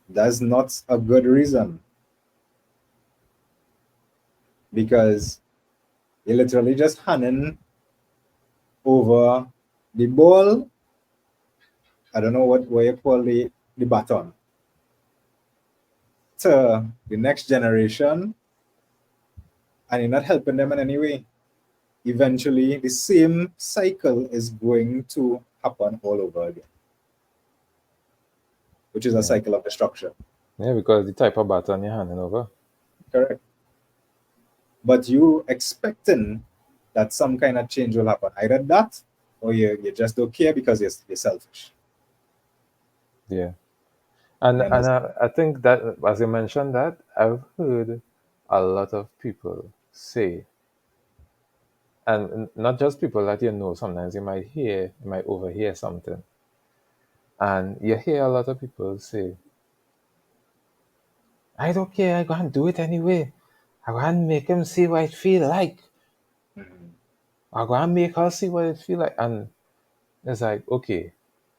that's not a good reason, because you're literally just handing over the ball. I don't know what you call the baton to the next generation, and you're not helping them in any way. Eventually, the same cycle is going to happen all over again, which is a Yeah. cycle of destruction. Yeah, because the type of baton you're handing over. Correct. But you expecting that some kind of change will happen. Either that, or you just don't care because you're selfish. Yeah. And You understand? I think that, as you mentioned that, I've heard a lot of people say, and not just people that you know, sometimes you might overhear something. And you hear a lot of people say, I don't care, I go and do it anyway. I go and make him see what it feel like. Mhm. I go and make her see what it feel like. And it's like, okay,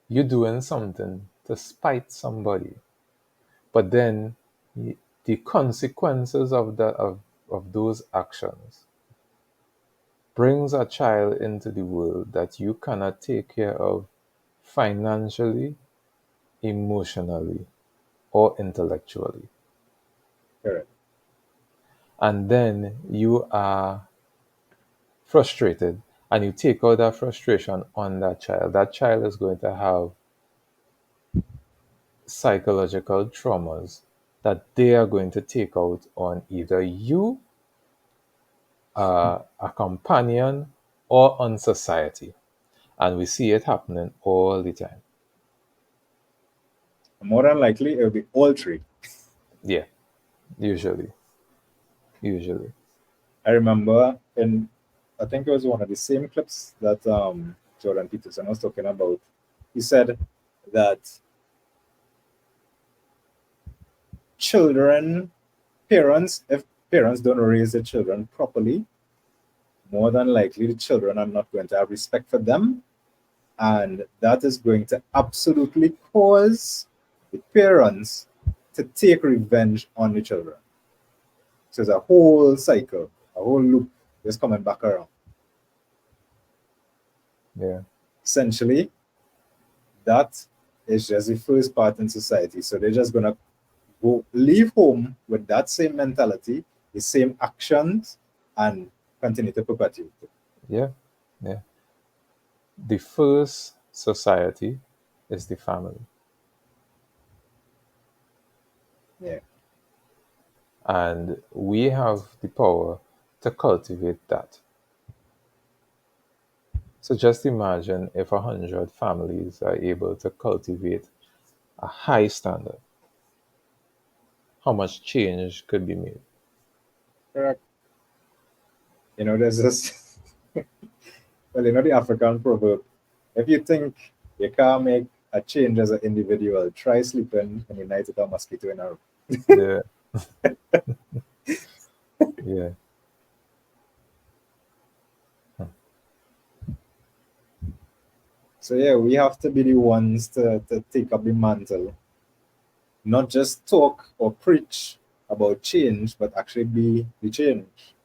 you're doing something to spite somebody. But then the consequences of those actions brings a child into the world that you cannot take care of financially, emotionally, or intellectually. Correct. And then you are frustrated and you take out that frustration on that child is going to have psychological traumas that they are going to take out on either you, a companion, or on society. And we see it happening all the time. More than likely, it'll be all three. Yeah, usually. Usually. I remember in, I think it was one of the same clips that Jordan Peterson was talking about. He said that children, parents, if parents don't raise the children properly, more than likely the children are not going to have respect for them, and that is going to absolutely cause the parents to take revenge on the children. So it's a whole cycle, a whole loop just coming back around. Yeah. Essentially, that is just the first part in society. So they're just gonna go leave home with that same mentality, the same actions, and continue to perpetuate it. Yeah. Yeah. The first society is the family. Yeah, And we have the power to cultivate that. So just imagine if 100 families are able to cultivate a high standard, how much change could be made. correct. There's this, well, the African proverb, if you think you can't make a change as an individual, try sleeping in the night with a mosquito in a room. Yeah, yeah, So yeah, we have to be the ones to take up the mantle, not just talk or preach about change, but actually be the change.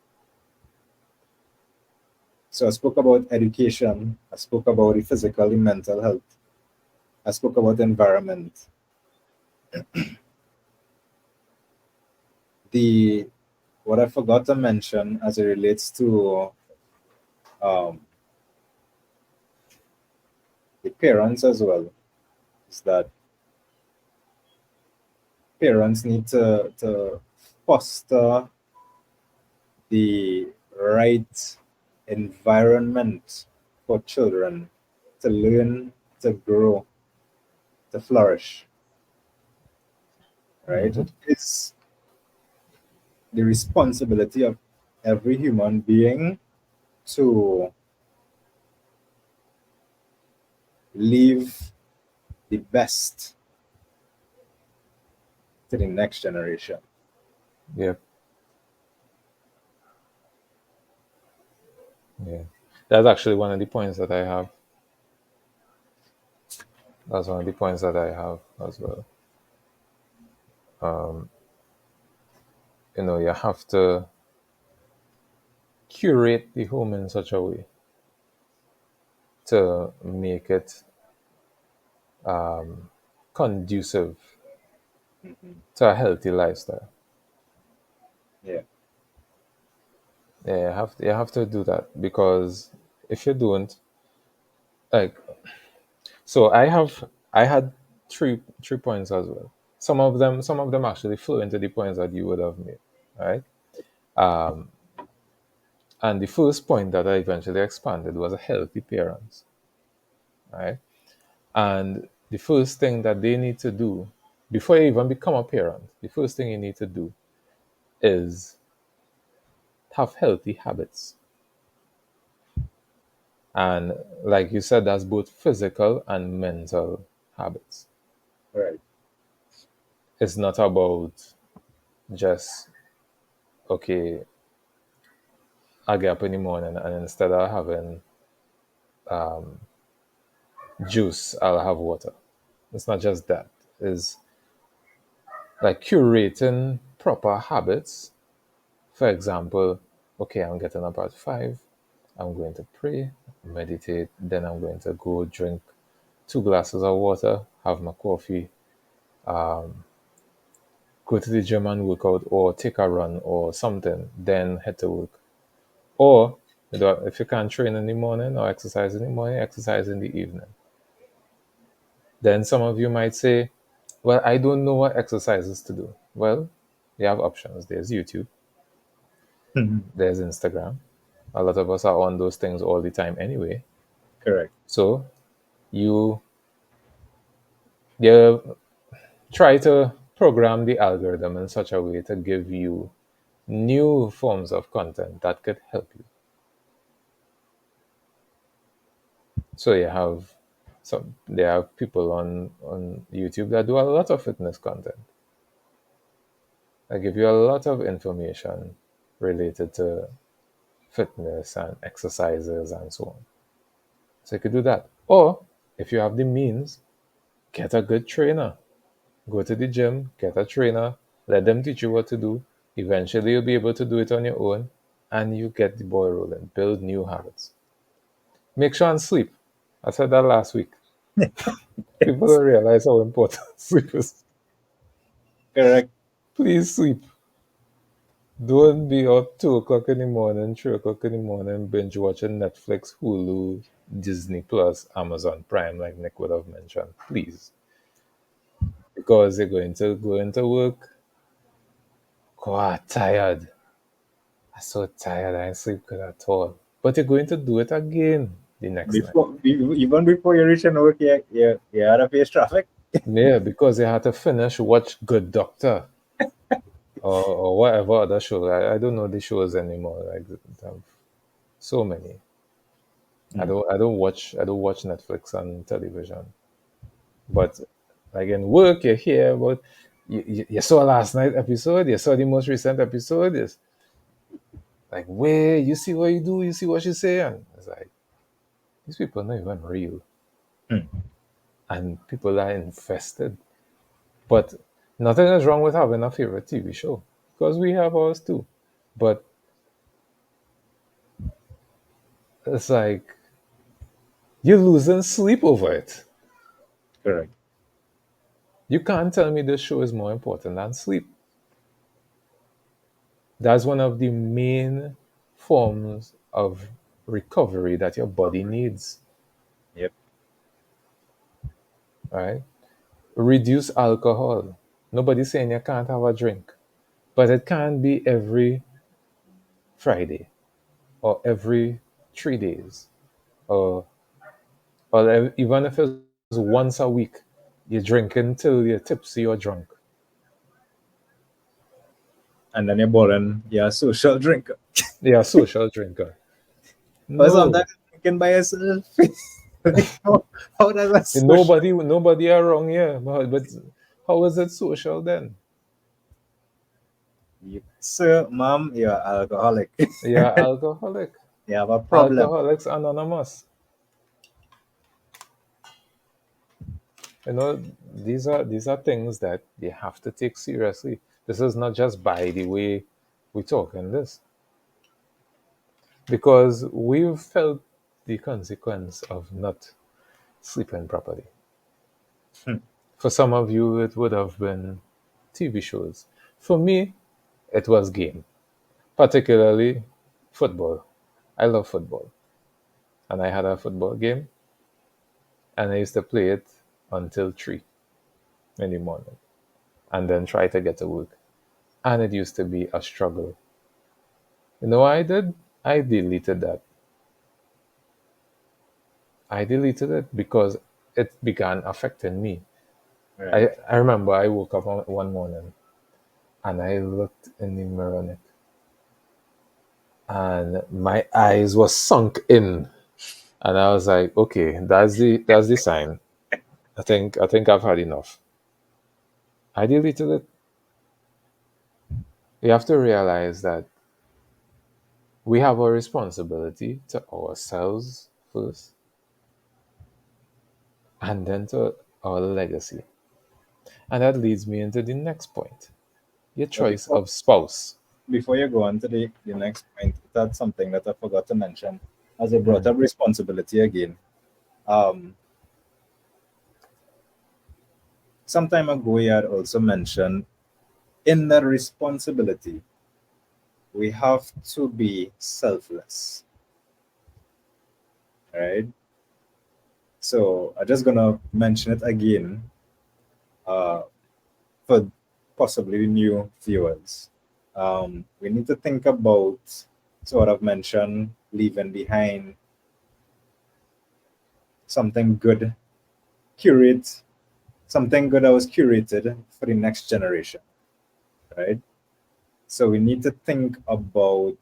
So I spoke about education, I spoke about the physical, the mental health, I spoke about environment. The what I forgot to mention as it relates to um, the parents as well is that parents need to foster the right environment for children to learn, to grow, to flourish, right? Hmm. It is the responsibility of every human being to leave the best to the next generation. Yeah, yeah. That's actually one of the points that I have. That's one of the points that I have as well. Um, you have to curate the home in such a way to make it conducive Mhm. to a healthy lifestyle. Yeah. Yeah, you have to do that because if you don't, like, so I had three points as well. Some of them actually flow into the points that you would have made, right? Um, and the first point that I eventually expanded was a healthy parents, right? And the first thing that they need to do before you even become a parent, the first thing you need to do is have healthy habits. And like you said, that's both physical and mental habits. Right. It's not about just, okay, I get up in the morning and instead of having juice, I'll have water. It's not just that. It's like curating proper habits. For example, okay, I'm getting up at 5, I'm going to pray, meditate, then I'm going to go drink 2 glasses of water, have my coffee, go to the gym and work out, or take a run or something, then head to work. Or if you can't train in the morning or exercise in the morning, exercise in the evening. Then some of you might say, well, I don't know what exercises to do. Well, you have options. There's YouTube, Mhm. there's Instagram. A lot of us are on those things all the time anyway. Correct. So you you try to program the algorithm in such a way to give you new forms of content that could help you. So you have there are people on YouTube that do a lot of fitness content. They give you a lot of information related to fitness and exercises and so on. So you could do that. Or if you have the means, get a good trainer. Go to the gym, get a trainer, let them teach you what to do. Eventually you'll be able to do it on your own and you get the ball rolling. Build new habits. Make sure and sleep. I said that last week. People Yes. don't realize how important sleep is. Correct. Please sleep. Don't be up 2 o'clock in the morning, 3 o'clock in the morning, binge watching Netflix, Hulu, Disney Plus, Amazon Prime, like Nick would have mentioned. Please. Because you're going to go into work quite tired. I'm so tired, I ain't sleep good at all. But you're going to do it again the next night. Even before you reach work, you had to face traffic. Yeah, because you had to finish watch Good Doctor or whatever other show. I don't know the shows anymore. Like, have so many. Mm. I don't watch Netflix on television. But like in work, you hear about you saw last night episode, you saw the most recent episode. It's like, where you see what you do, you see what you say, and it's like these people are not even real, Mm. and people are invested. But nothing is wrong with having a favorite TV show because we have ours too. But it's like you're losing sleep over it. Correct. You can't tell me this show is more important than sleep. That's one of the main forms of recovery that your body needs, Yep. right? Reduce alcohol. Nobody's saying you can't have a drink, but it can't be every Friday or every 3 days, or even if it's once a week, you're drinking till you're tipsy or drunk. And then you're boring, you're a social drinker. You're a social drinker. Or sometimes No, you're drinking by yourself. Like, how does that social? nobody are wrong here. But how is it social then? Sir, mom, you're alcoholic. You're alcoholic. You have a problem. Alcoholics Anonymous. You know, these are things that you have to take seriously. This is not just by the way we talk in this, because we've felt the consequence of not sleeping properly. Hmm. For some of you, it would have been TV shows. For me, it was game, particularly football. I love football, and I had a football game, and I used to play it until 3 in the morning, and then try to get to work. And it used to be a struggle. You know what I did? I deleted that. I deleted it because it began affecting me. Right. I remember I woke up one morning and I looked in the mirror and my eyes were sunk in. And I was like, okay, that's the sign. I think I've had enough. I deleted it. You have to realize that we have a responsibility to ourselves first and then to our legacy. And that leads me into the next point, your But choice of spouse. before you go on to the next point, that's something that I forgot to mention. As I brought Mm, up responsibility again, um, some time ago you had also mentioned in the responsibility, we have to be selfless, right? So I'm just gonna mention it again uh, for possibly new viewers. We need to think about, sort of mention, leaving behind something good, curate something good that was curated for the next generation, right? So we need to think about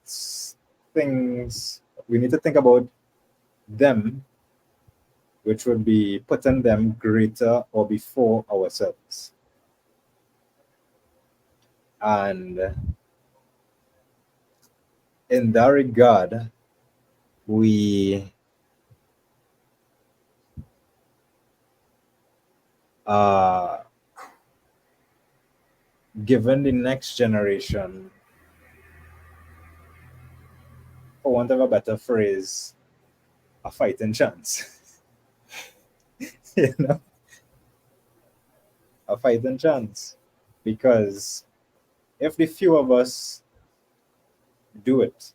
things, we need to think about them, which would be putting them greater or before ourselves. And in that regard, we are given the next generation, for want of a better phrase, a fighting chance. You know, a fighting chance. Because if the few of us do it,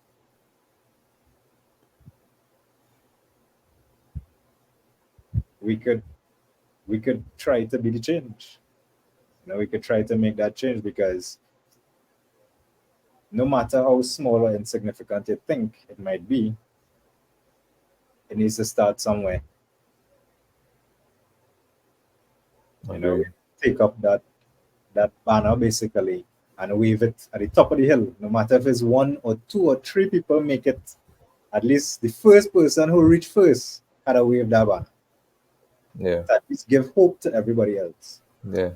we could try to be the change. We could try to make that change, because no matter how small or insignificant you think it might be, it needs to start somewhere. We agreed. take up that banner basically and wave it at the top of the hill. No matter if it's one or two or three people make it, at least the first person who reached first had to wave that banner. Yeah, At least give hope to everybody else. yeah,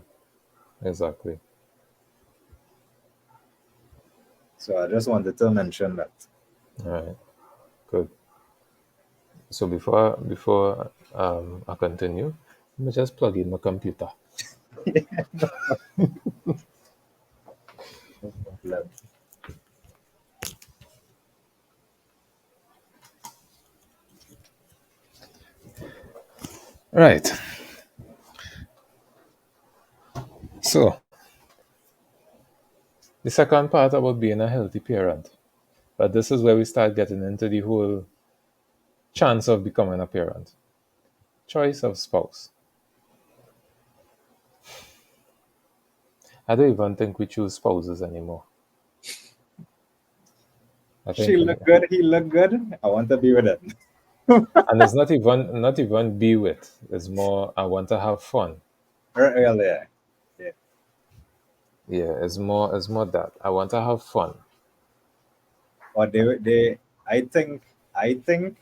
exactly. So I just wanted to mention that. All right, good. So before I continue, let me just plug in my computer. No problem. Right. So The second part about being a healthy parent. But this is where we start getting into the whole chance of becoming a parent. Choice of spouse. I don't even think we choose spouses anymore. I She think, look good, he look good. I want to be with him. and it's not even be with. It's more I want to have fun. Earlier. Yeah. Yeah, it's more that I want to have fun. Or I think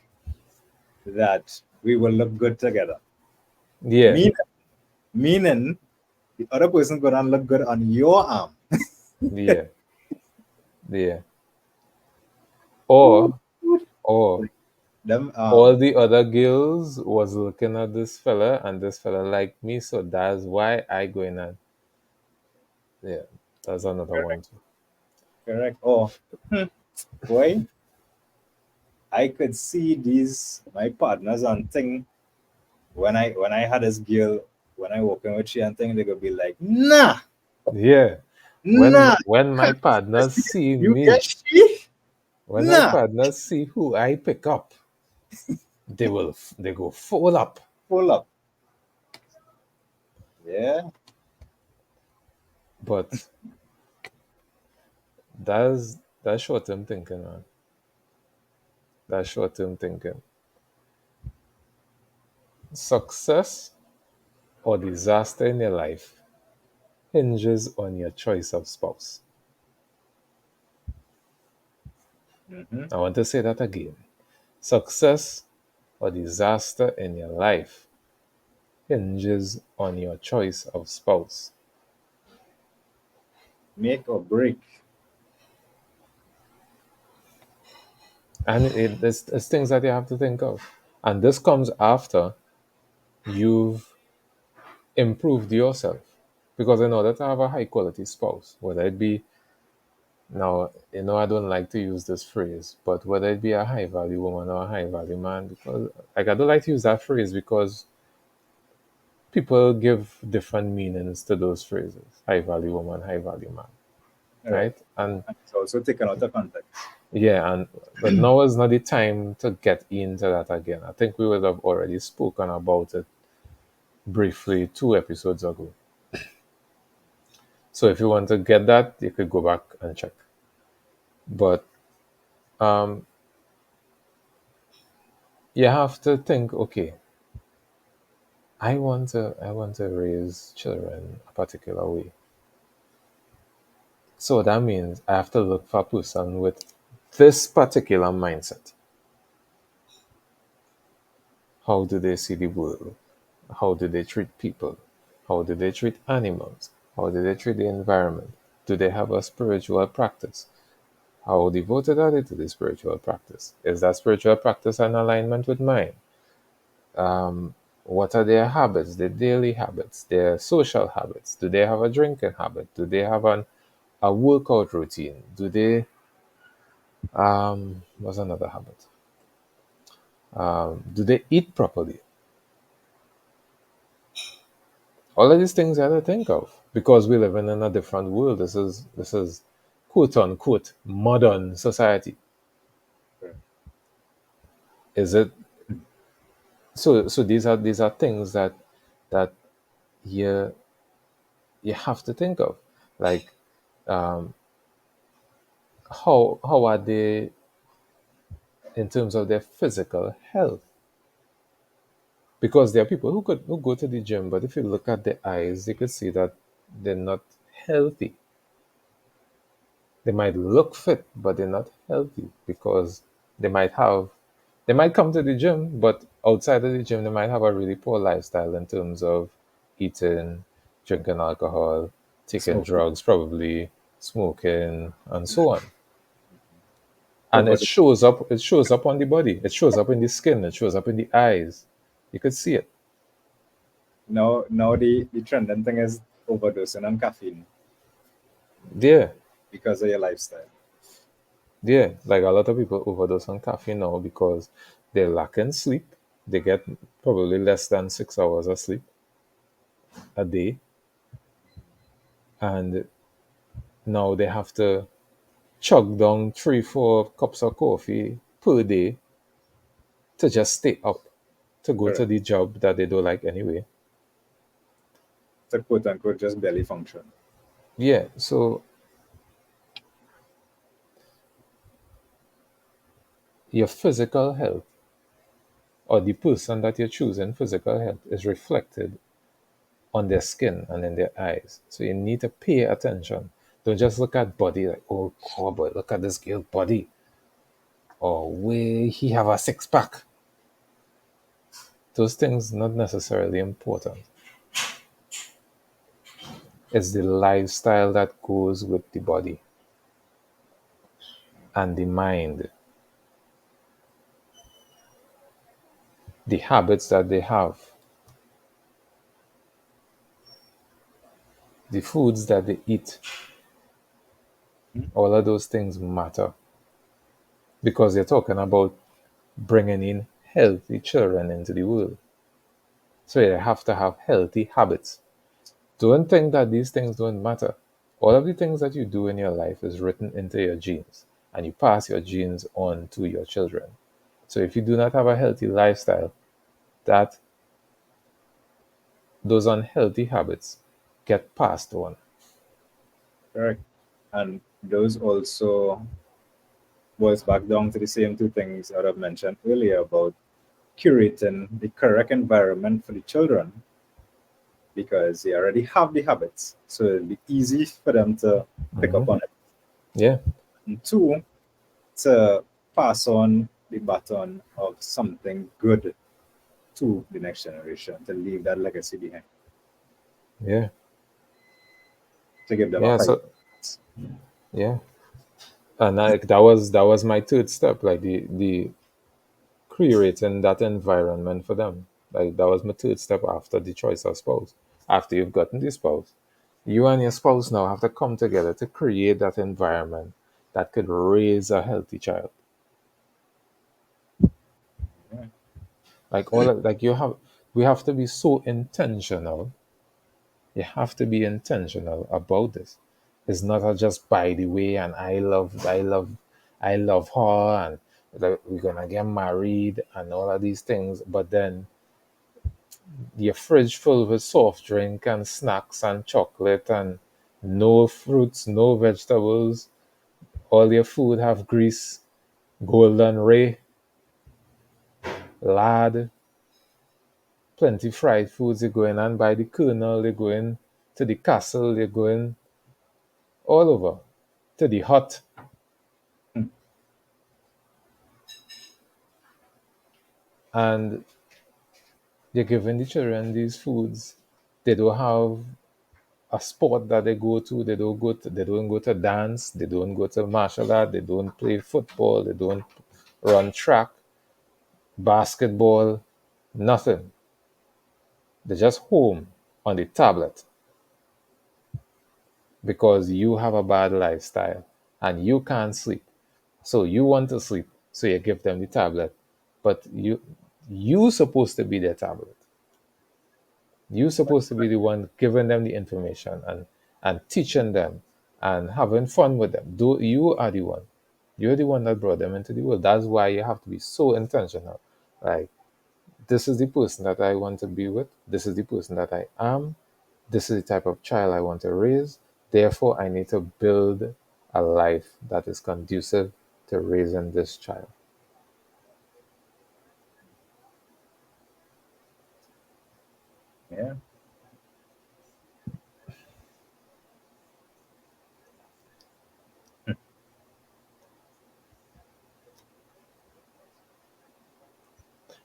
that we will look good together. Yeah, Meaning the other person gonna look good on your arm. yeah, yeah. Or Like them all the other girls was looking at this fella and this fella liked me, so that's why I go in and yeah, that's another one too. correct. Oh, boy, I could see these my partners and thing when I had this girl when I walking with she and thing they could be like, nah, Yeah. When nah, when my partners see you me, get she, when my nah, partners see who I pick up, they go full up. pull up. Yeah. But that's short term thinking, man. That's short term thinking. Success or disaster in your life hinges on your choice of spouse. Mm-hmm. I want to say that again. Success or disaster in your life hinges on your choice of spouse. Make or break. And it's things that you have to think of. And this comes after you've improved yourself. Because in order to have a high quality spouse, whether it be now, I don't like to use this phrase, but whether it be a high value woman or a high value man, because like I don't like to use that phrase because people give different meanings to those phrases. High value woman, high value man. All right. Right? And And it's also taken out of context. yeah, and but now is not the time to get into that again. I think we would have already spoken about it briefly 2 episodes ago. So if you want to get that, you could go back and check. But um, you have to think, okay, I want to raise children a particular way. So that means I have to look for a person with this particular mindset. How do they see the world? How do they treat people? How do they treat animals? How do they treat the environment? Do they have a spiritual practice? How devoted are they to the spiritual practice? Is that spiritual practice in alignment with mine? What are their habits, their daily habits, their social habits? Do they have a drinking habit? Do they have a workout routine? Do they, what's another habit? Do they eat properly? All of these things you have to think of because we live in a different world. This is quote unquote modern society. Is it so these are things that you you have to think of. Like um how are they in terms of their physical health? Because there are people who go to the gym, but if you look at their eyes, you could see that they're not healthy. They might look fit, but they're not healthy because they might have they might come to the gym, but outside of the gym they might have a really poor lifestyle in terms of eating, drinking alcohol, taking Smoking. drugs, probably smoking, and so on. And Overdose. it shows up on the body, it shows up in the skin, it shows up in the eyes. You could see it. Now the trending thing is overdosing on caffeine Yeah. because of your lifestyle. Yeah, like a lot of people overdose on caffeine now because they lack in sleep. They get probably less than 6 hours of sleep a day, and Now they have to chug down 3, 4 cups of coffee per day to just stay up, to go to Correct. the job that they don't like anyway. To quote unquote just barely function. Yeah, so your physical health, or the person that you're choosing physical health, is reflected on their skin and in their eyes. So you need to pay attention. Don't just look at body like, oh God, boy, look at this girl body. Or way he have a six pack. Those things not necessarily important. It's the lifestyle that goes with the body and the mind, the habits that they have, the foods that they eat. Hmm? All of those things matter because you're talking about bringing in healthy children into the world. So you have to have healthy habits. Don't think that these things don't matter. All of the things that you do in your life is written into your genes, and you pass your genes on to your children. So if you do not have a healthy lifestyle, that those unhealthy habits get passed on. Correct. And those also boils back down to the same two things that I've mentioned earlier about curating the correct environment for the children because they already have the habits. So it'll be easy for them to pick Hmm. up on it. Yeah, And two, to pass on the baton of something good to the next generation, to leave that legacy behind, yeah, to give them a yeah. fight. So yeah, and that was my third step, like the creating that environment for them. Like that was my third step after the choice of spouse. After you've gotten the spouse, you and your spouse now have to come together to create that environment that could raise a healthy child. Yeah. Like like we have to be so intentional. You have to be intentional about this. It's not a just by the way, and I love her, and like, we're gonna get married and all of these things. But then your fridge full with soft drink and snacks and chocolate and no fruits, no vegetables. All your food have grease, golden ray, lard, plenty fried foods. You're going and buy the kernel, you're going to the castle, you're going all over to the hut, Hmm. and you're giving the children these foods. They don't have a sport that they go to. They don't go to dance. They don't go to martial art. They don't play football. They don't run track, basketball, nothing. They're just home on the tablet because you have a bad lifestyle and you can't sleep. So you want to sleep. So you give them the tablet. But you supposed to be their tablet. You're supposed to be the one giving them the information and teaching them and having fun with them. You are the one. You're the one that brought them into the world. That's why you have to be so intentional. Like, this is the person that I want to be with. This is the person that I am. This is the type of child I want to raise. Therefore, I need to build a life that is conducive to raising this child. Yeah.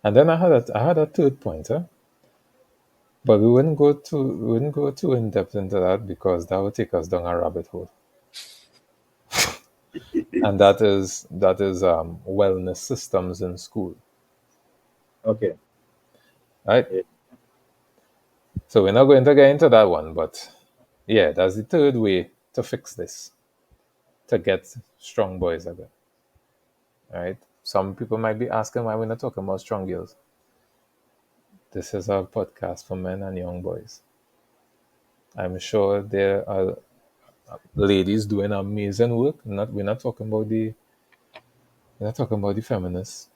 And then I had a third point, huh? But we wouldn't go too in depth into that because that would take us down a rabbit hole. And that is wellness systems in school, Okay. right? Yeah. So we're not going to get into that one, but yeah, that's the third way to fix this, to get strong boys again, right? Some people might be asking why we're not talking about strong girls. This is a podcast for men and young boys. I'm sure there are ladies doing amazing work. Not we're not talking about the we're not talking about the feminists,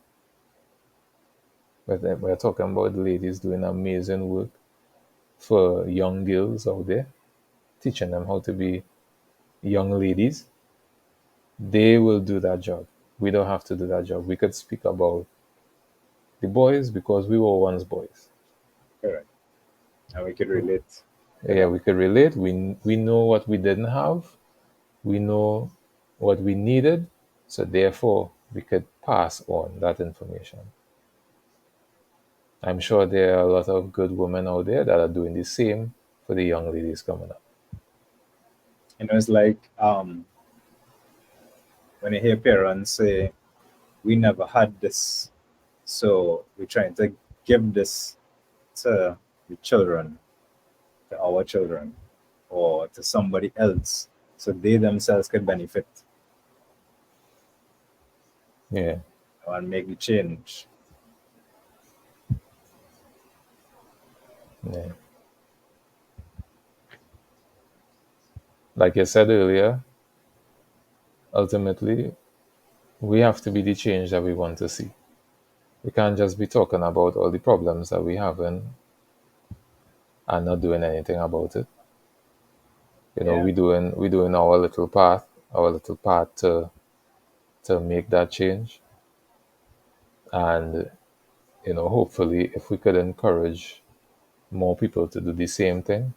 but we're talking about the ladies doing amazing work for young girls out there, teaching them how to be young ladies. They will do that job. We don't have to do that job. We could speak about the boys because we were once boys. Correct. And we could relate to Yeah, them. we could relate. We know what we didn't have. We know what we needed. So therefore, we could pass on that information. I'm sure there are a lot of good women out there that are doing the same for the young ladies coming up. It's like when you hear parents say, "We never had this, so we're trying to give this to the children, to our children, or to somebody else, so they themselves could benefit Yeah, and make the change." yeah. Like I said earlier, ultimately, we have to be the change that we want to see. We can't just be talking about all the problems that we have and not doing anything about it. Yeah, We doing our little part to make that change. And hopefully, if we could encourage more people to do the same thing,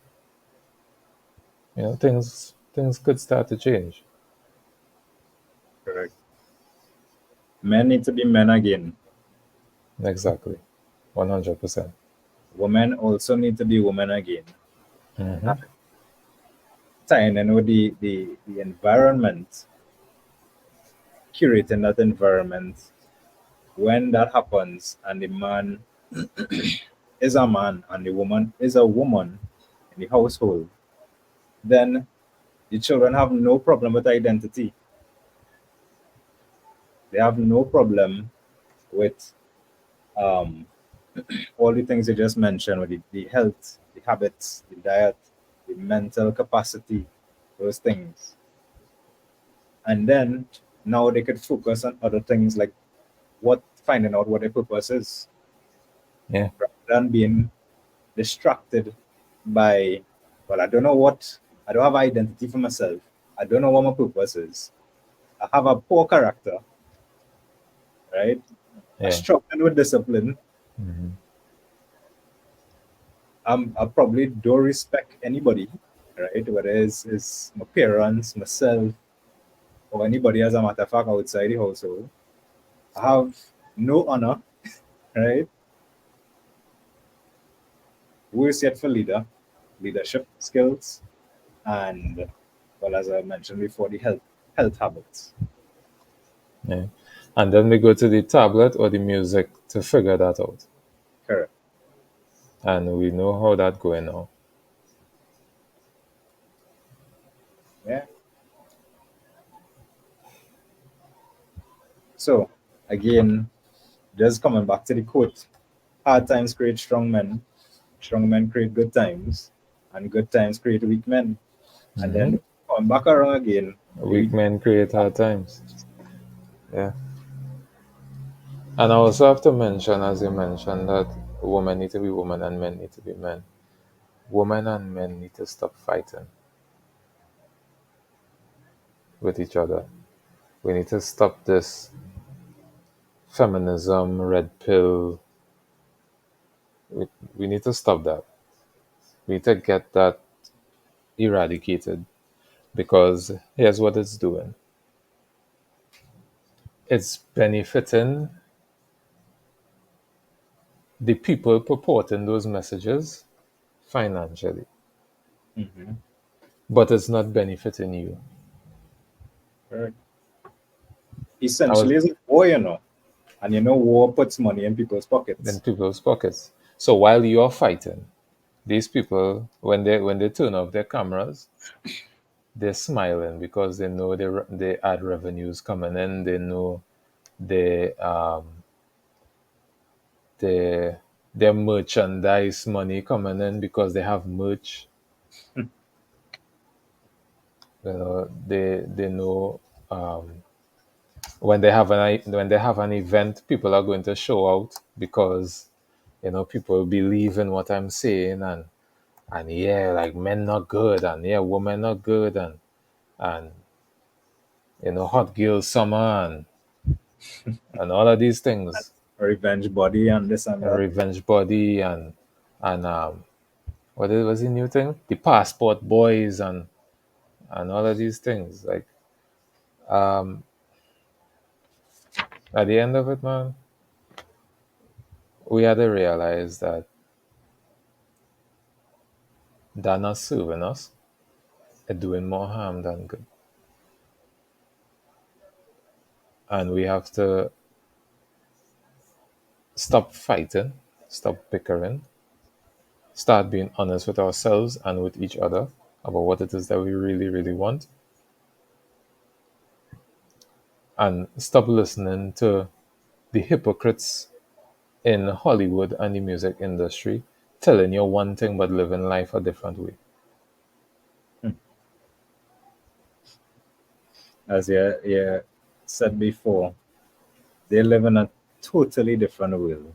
things could start to change. correct. Men need to be men again. Exactly, 100%. Women also need to be women again. Hmm. And tying in with the environment, curating that environment. When that happens, and the man is a man and the woman is a woman in the household, then the children have no problem with identity. They have no problem with um, all the things you just mentioned, with the health, the habits, the diet, the mental capacity, those things. And then now they could focus on other things like finding out what their purpose is, Yeah, rather than being distracted by, well, I don't have identity for myself. I don't know what my purpose is. I have a poor character, right? I yeah. struggle with discipline. Hmm. I probably don't respect anybody, right? Whether it's my parents, myself, or anybody as a matter of fact outside the household. I have no honor, right? Worse yet for leadership skills, and, well, as I mentioned before, the health habits. Yeah. And then we go to the tablet or the music to figure that out. Correct. And we know how that going now. Yeah. So again, just coming back to the quote, hard times create strong men create good times, and good times create weak men. And Hmm. then coming back around again, Weak men create hard times. Yeah. And I also have to mention, as you mentioned, that women need to be women and men need to be men. Women and men need to stop fighting with each other. We need to stop this feminism, red pill. We, we need to stop that. We need to get that eradicated because here's what it's doing, it's benefiting the people purporting those messages financially, mm-hmm. but it's not benefiting you. Correct. I was Essentially is a war, and war puts money in people's in pockets. people's pockets. So while you're fighting, these people, when they turn off their cameras, they're smiling because they know they ad revenues coming in. They know they their merchandise money coming in because they have merch. They know, um, when they have an event, people are going to show out because people believe in what I'm saying, and yeah, like men not good, and yeah, women not good, and hot girl summer, and all of these things, Revenge body and this and and that. revenge body, and what was the new thing? The passport boys, and all of these things. Like, um, at the end of it, man, we had to realize that they're not serving us. They're doing more harm than good, and we have to stop fighting, stop bickering, start being honest with ourselves and with each other about what it is that we really, really want, and stop listening to the hypocrites in Hollywood and the music industry telling you one thing but living life a different way. Hmm. As you said before, they live in a totally different world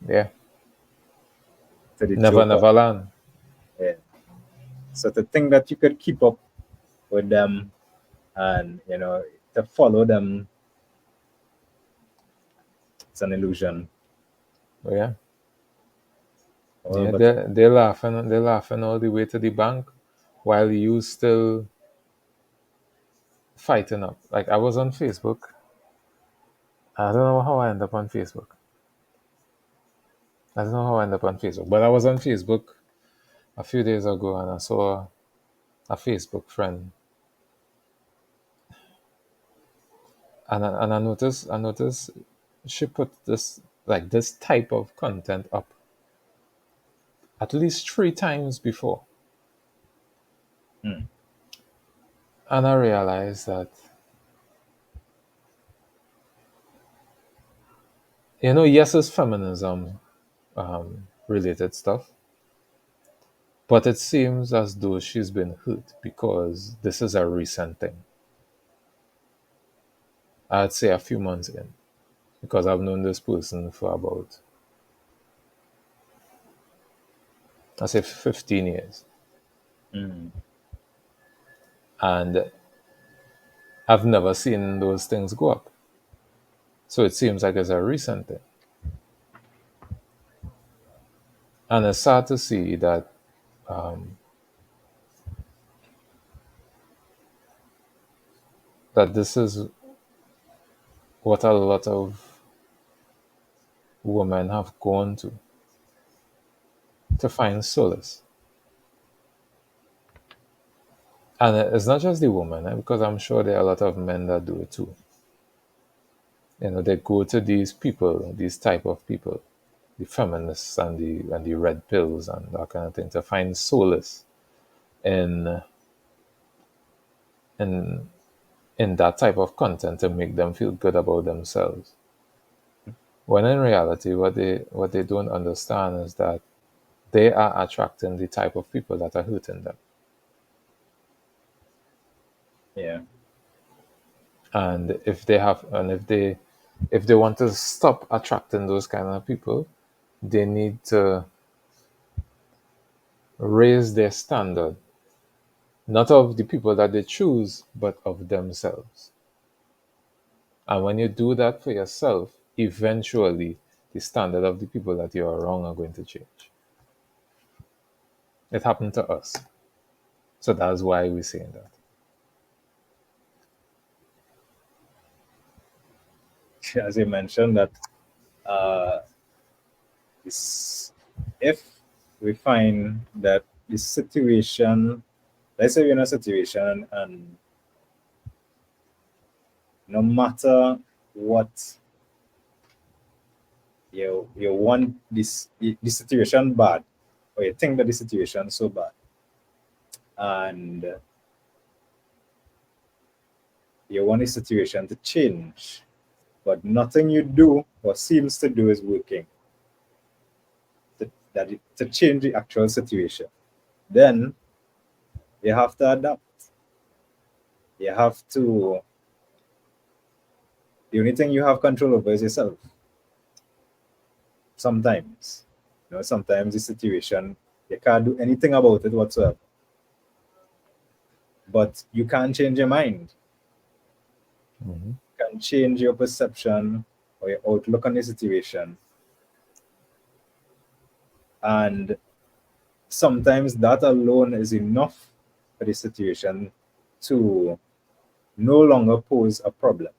Yeah. to the Never, joke of never land. yeah. So to think that you could keep up with them and to follow them, it's an illusion. But yeah. Oh, Yeah, but they're laughing all the way to the bank while you still fighting up. Like, I was on Facebook. I don't know how I ended up on Facebook. I don't know how I ended up on Facebook, but I was on Facebook a few days ago and I saw a Facebook friend, and I noticed she put this type of content up at least 3 times before, hmm, and I realized that yes, it's feminism related stuff, but it seems as though she's been hurt because this is a recent thing. I'd say a few months in, because I've known this person for about, I say, 15 years, hmm, and I've never seen those things go up. So it seems like it's a recent thing. And it's sad to see that this is what a lot of women have gone to find solace. And it's not just the woman, because I'm sure there are a lot of men that do it too. They go to these people, these type of people, the feminists and the red pills and that kind of thing, to find solace in in in that type of content to make them feel good about themselves. When in reality, what they don't understand is that they are attracting the type of people that are hurting them. yeah. And if they want to stop attracting those kind of people, they need to raise their standard, not of the people that they choose, but of themselves. And when you do that for yourself, eventually the standard of the people that you are wrong are going to change. It happened to us. So that's why we're saying that. As you mentioned that uh, this, if we find that the situation, let's say we're in a situation and no matter what you want this situation bad, or you think that the situation so bad, and you want the situation to change, but nothing you do or seems to do is working to change the actual situation, then you have to adapt. You have to, the only thing you have control over is yourself. Sometimes, sometimes the situation, you can't do anything about it whatsoever. But you can change your mind. Mm-hmm. You can change your perception or your outlook on the situation. And sometimes that alone is enough for the situation to no longer pose a problem.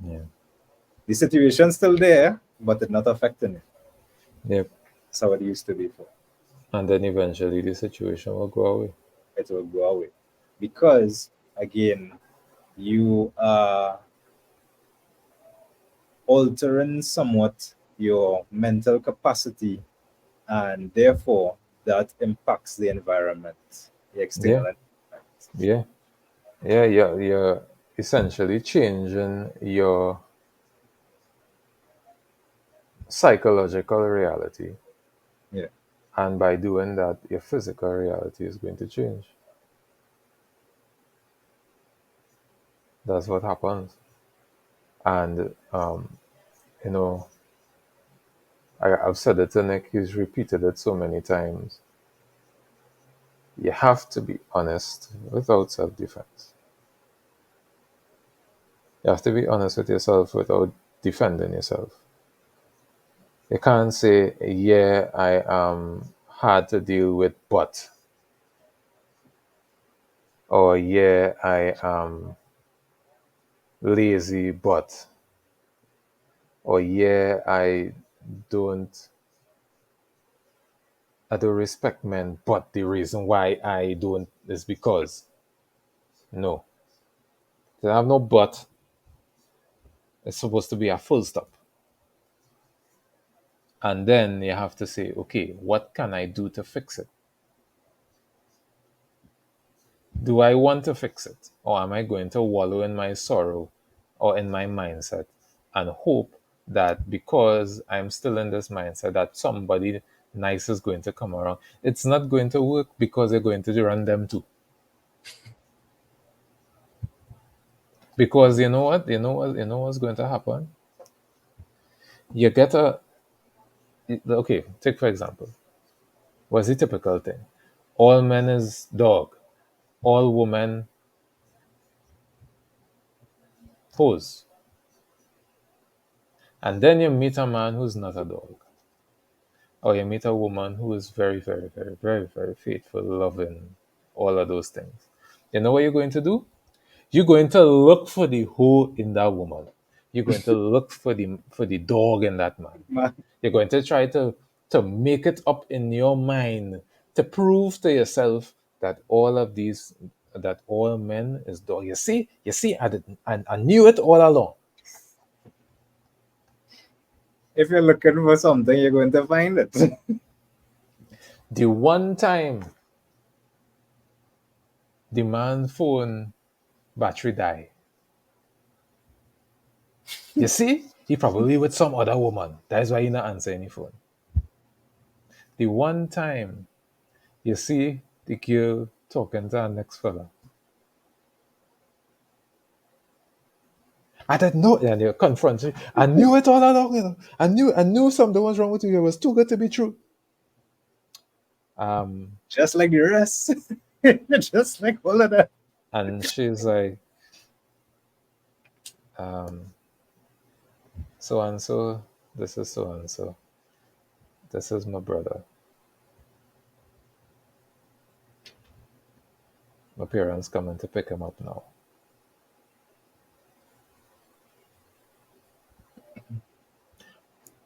Yeah. The situation's still there, but it's not affecting it. Yep. That's how it used to be for. And then eventually the situation will go away. It will go away. Because again, you are altering somewhat your mental capacity, and therefore that impacts the environment, the external Yeah. environment. Yeah. Yeah. Yeah. You're essentially changing your psychological reality. Yeah. And by doing that, your physical reality is going to change. That's what happens. And, you know, I've said it to Nick, he's repeated it so many times. You have to be honest without self defense. You have to be honest with yourself without defending yourself. You can't say, yeah, I am hard to deal with, but, or yeah, I am lazy, but, or yeah, don't I don't respect men, but the reason why I don't is because. No. They have no but. It's supposed to be a full stop. And then you have to say, okay, what can I do to fix it? Do I want to fix it? Or am I going to wallow in my sorrow or in my mindset and hope that because I'm still in this mindset that somebody nice is going to come around? It's not going to work because you're going to run them too. Because you know what's going to happen? You get a okay, take for example, what's the typical thing? All men is dog, all women pose. And then you meet a man who's not a dog. Or you meet a woman who is very, very, very, very, very faithful, loving, all of those things. You know what you're going to do? You're going to look for the who in that woman. You're going to look for the dog in that man. Man, You're going to try to make it up in your mind to prove to yourself that all men is dog. You see, I knew it all along. if you're looking for something, you're going to find it. The one time the man phone battery die, you see, he probably with some other woman. That is why he not answer any phone. The one time you see the girl talking to her next fella, I didn't know, and you confront her. I knew it all along, you know. I knew something was wrong with you. It was too good to be true. Um, Just like the rest. Just like all of that. and she's like, um, so and so, this is so and so. This is my brother. My parents coming to pick him up now.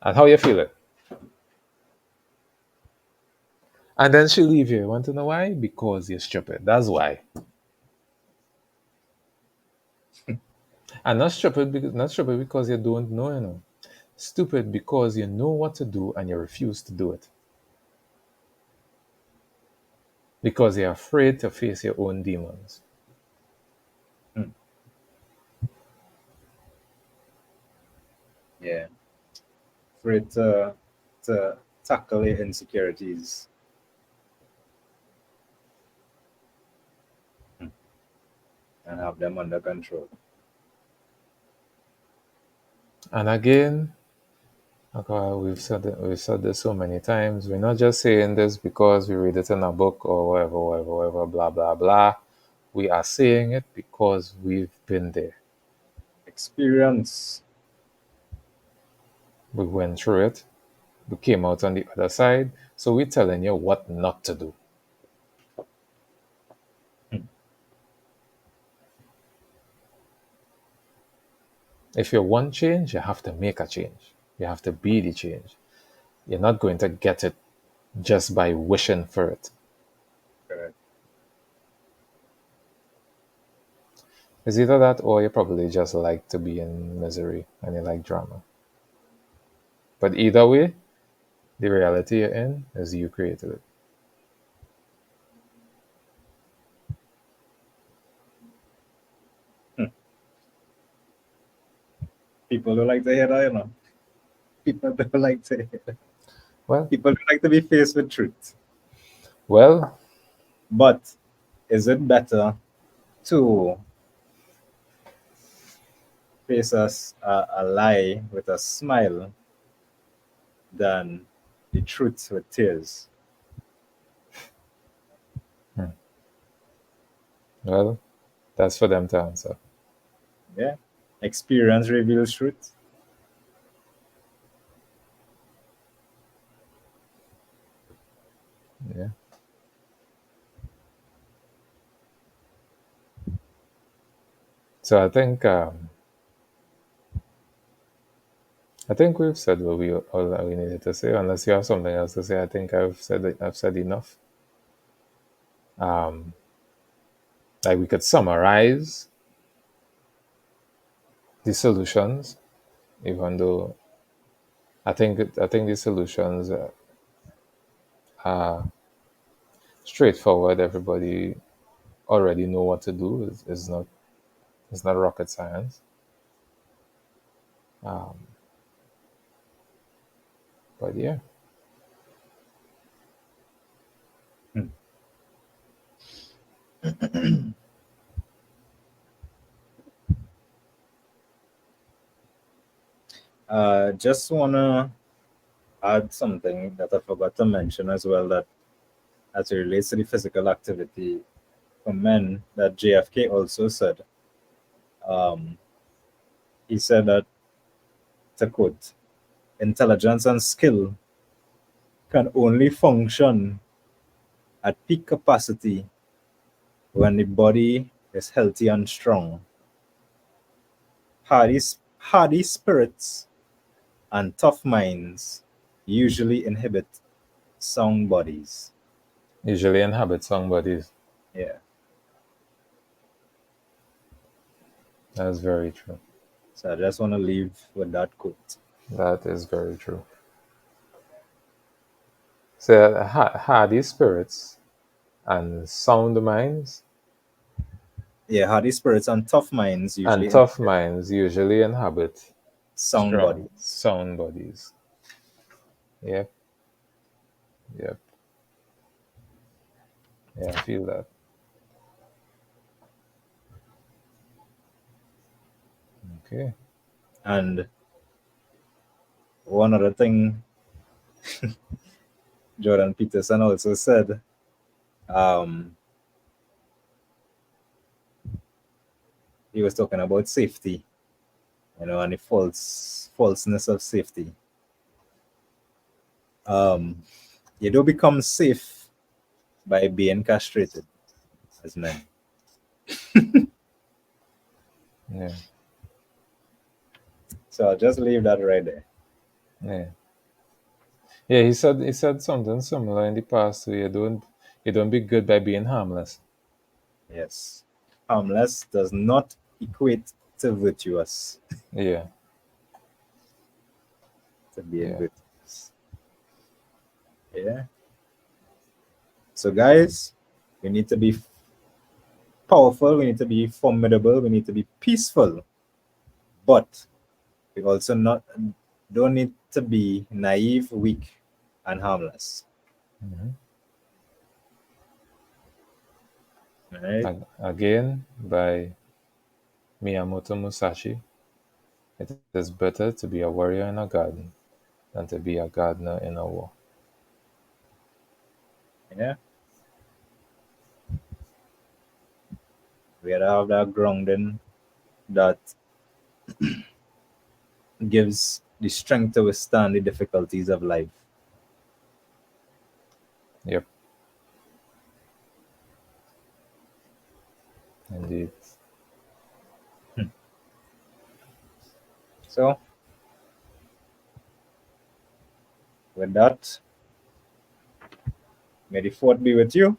And how you feel it? And then she leave you. Want to know why? Because you're stupid. That's why. And not stupid because you don't know, you know. Stupid because you know what to do and you refuse to do it. Because you're afraid to face your own demons. Hmm. Yeah. For it to tackle your insecurities. Hmm. have them under control. And again, okay, we've said this so many times. We're not just saying this because we read it in a book or whatever, blah blah blah. We are saying it because we've been there. Experience. We went through it. We came out on the other side. So we're telling you what not to do. Hmm. If you want change, you have to make a change. You have to be the change. You're not going to get it just by wishing for it. Correct. It's either that or you probably just like to be in misery and you like drama. But either way, the reality you're in is you created it. Hmm. People don't like to hear that, People don't like to hear that. Well, People don't like to be faced with truth. well, But is it better to face a lie with a smile than the truth with tears? hmm, well, that's for them to answer. Yeah. Experience reveals truth. Yeah. So I think we've said what we all that we needed to say. Unless you have something else to say, I think I've said enough. Um, like we could summarize the solutions, even though I think the solutions are straightforward. Everybody already know what to do. It's not rocket science. Um, but yeah, Hmm. Just wanna add something that I forgot to mention as well, that as it relates to the physical activity for men, that JFK also said. Um, he said that, to quote, intelligence and skill can only function at peak capacity when the body is healthy and strong. Hardy spirits and tough minds usually inhibit sound bodies. usually inhabit somebody's. Yeah. That's very true. So I just want to leave with that quote. That is very true. So hardy spirits and sound minds Yeah, hardy spirits and tough minds and usually tough inhibit minds usually inhabit sound strong bodies. sound bodies. Yep, yep, yeah, I feel that. Okay. And one other thing Jordan Peterson also said, um, he was talking about safety, and the falseness of safety. Um, you don't become safe by being castrated as men. Yeah, So I'll just leave that right there. yeah, yeah. He said something similar in the past. So you don't be good by being harmless. Yes. Harmless does not equate to virtuous, Yeah, to being yeah. virtuous. Yeah. So, guys, we need to be powerful, we need to be formidable, we need to be peaceful, but we also not don't need to be naive, weak, and harmless. Hmm. All right. Again, by Miyamoto Musashi, it is better to be a warrior in a garden than to be a gardener in a war. Yeah, we gotta have that grounding that gives the strength to withstand the difficulties of life. Yep, indeed. So, with that, may the fourth be with you.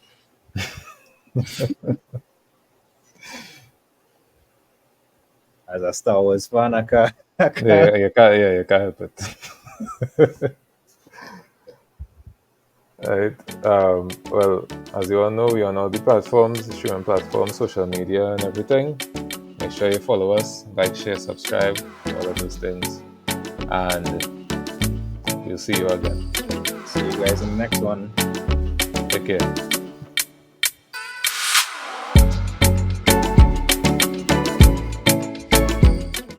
As a Star Wars fan, I can't. You can't help it. Right. Well, as you all know, we are on all the platforms, the streaming platforms, social media, and everything. Make sure you follow us, like, share, subscribe, all of those things. And we'll see you again. See you guys in the next one. Take care.